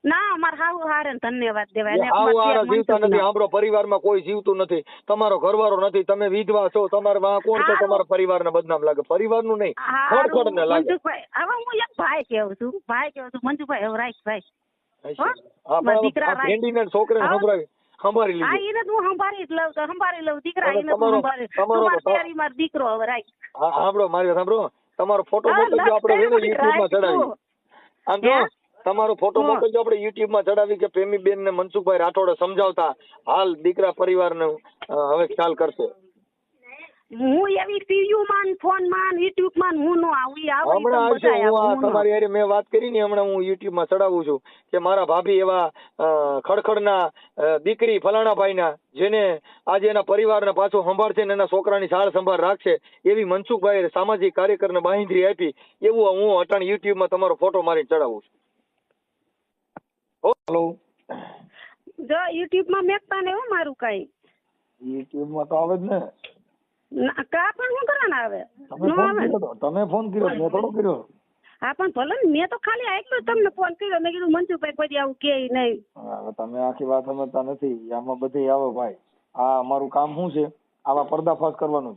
S3: ના અમારા હાહુ હારે ને ધન્યવાદ દેવાય ને
S4: આવું
S3: અમારા
S4: હારા જીવતા
S3: મનસુખના.
S4: નથી. આપણો પરિવારમાં કોઈ જીવતું નથી. તમારો ઘરવાળો નથી. તમે વિધવા છો. તમારે વાં કોણ છે?
S3: હારું.
S4: તમારા પરિવારને બદનામ લાગે. પરિવારનું નહીં
S3: હારું,
S4: ખડખડ ને લાગે.
S3: મનસુખભાઈ હવે હું એક ભાઈ કેવું છું મનસુખભાઈ હવે રાખ ભાઈ. હો?
S4: હા,
S3: મારા
S4: પણ
S3: દીકરા
S4: આ
S3: રાખ.
S4: ભેંડીને છોકરાને
S3: હા.
S4: સંભાળી
S3: હા
S4: લીધું.
S3: એને તો હું સંભાળી લઉં દીકરા
S4: હવે
S3: એને તો
S4: તમારો-
S3: સંભાળી
S4: તમારો
S3: તું મારી
S4: તો-
S3: તૈયારી મારો દીકરો હવે રાખ.
S4: હા, સાંભળો મારી વાત સાંભળો. તમારો ફોટો
S3: હા,
S4: મોકલજો આપણે છે ને
S3: લખ,
S4: YouTube માં
S3: રાખ
S4: ચડાવી.
S3: તું.
S4: આમ જો
S3: હે?
S4: તમારો ફોટો
S3: હા.
S4: મોકલજો આપણે YouTube માં ચડાવી કે પ્રેમીબેન ને મનસુખભાઈ રાઠોડે સમજાવતા હાલ દીકરા પરિવારને હવે ખ્યાલ કરશે.
S3: હું એવી ટીવી માં ફોન માં યુટ્યુબ માં હું નો આવું ઈ આવે ઈ તો
S4: હમણાં આવશે.
S3: બધાય
S4: હું
S3: આવે,
S4: આ
S3: હું નો
S4: તમારી હારે મેં વાત કરી ને હમણાં હું યુટ્યુબ માં ચડાવું છું કે મારા ભાભી એવા ખડખડના દીકરી ફલાણા ભાઈના જેને આજે એના પરિવારને પાછો સંભાળશે ને એના છોકરાની સાર સંભાળ રાખશે એવી મનસુખભાઈ સામાજિક કાર્યકરને બાંહેધરી આપી એવું હું અટાણ યુટ્યુબ માં તમારો ફોટો મારી ચડાવું છું. હેલો,
S3: જો યુટ્યુબ માં મેકતા ને એવું મારું કઈ
S4: યુટ્યુબ માં તો આવે જ ને.
S3: કા પણ શું કરવાના આવે
S4: તમે
S3: નો
S4: ફોન
S3: આવે
S4: કર્યો તો, તમે ફોન કર્યો મેં થોડો કર્યો.
S3: હા પણ ભલે ને મેં તો ખાલી આટલું જ તમને ફોન કર્યો મેં કીધું મનસુખભાઈ કોઈ દી આવું કે નહીં.
S4: હવે તમે આખી વાત સમજતા નથી. આમાં બધી આવે ભાઈ. આ અમારું કામ શું છે? આવા પર્દાફાશ કરવાનું.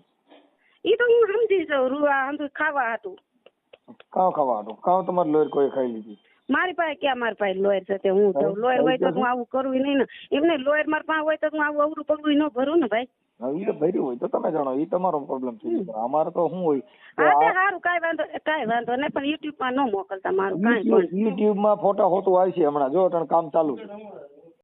S3: ઈ તો હું સમજી જાઉં રૂવા હંધુ ખાવા હતું.
S4: કાં ખાવા હતું? કાં તમારે લોહી કોઈ ખાઈ લીધી?
S3: મારી પાસે ક્યાં મારી પાસે લોયર છે તે હું જાઉં લોયર હોય તો હું આવું કરું નહીં ને એમને લોયર મારી પાસે હોય તો હું આવું અવરું પગલું ન ભરું ને ભાઈ.
S4: હવે ઈ તો ભર્યું હોય તો તમે જાણો, ઈ તમારો પ્રોબ્લેમ છે. અમારે તો શું હોય
S3: હા તે સારું કાંઈ વાંધો નહીં પણ યુટ્યુબ માં ન મોકલતા મારું કાંઈ પણ.
S4: યુટ્યુબ માં ફોટા હોતું આવશે હમણાં જો અટાણે કામ ચાલુ છે.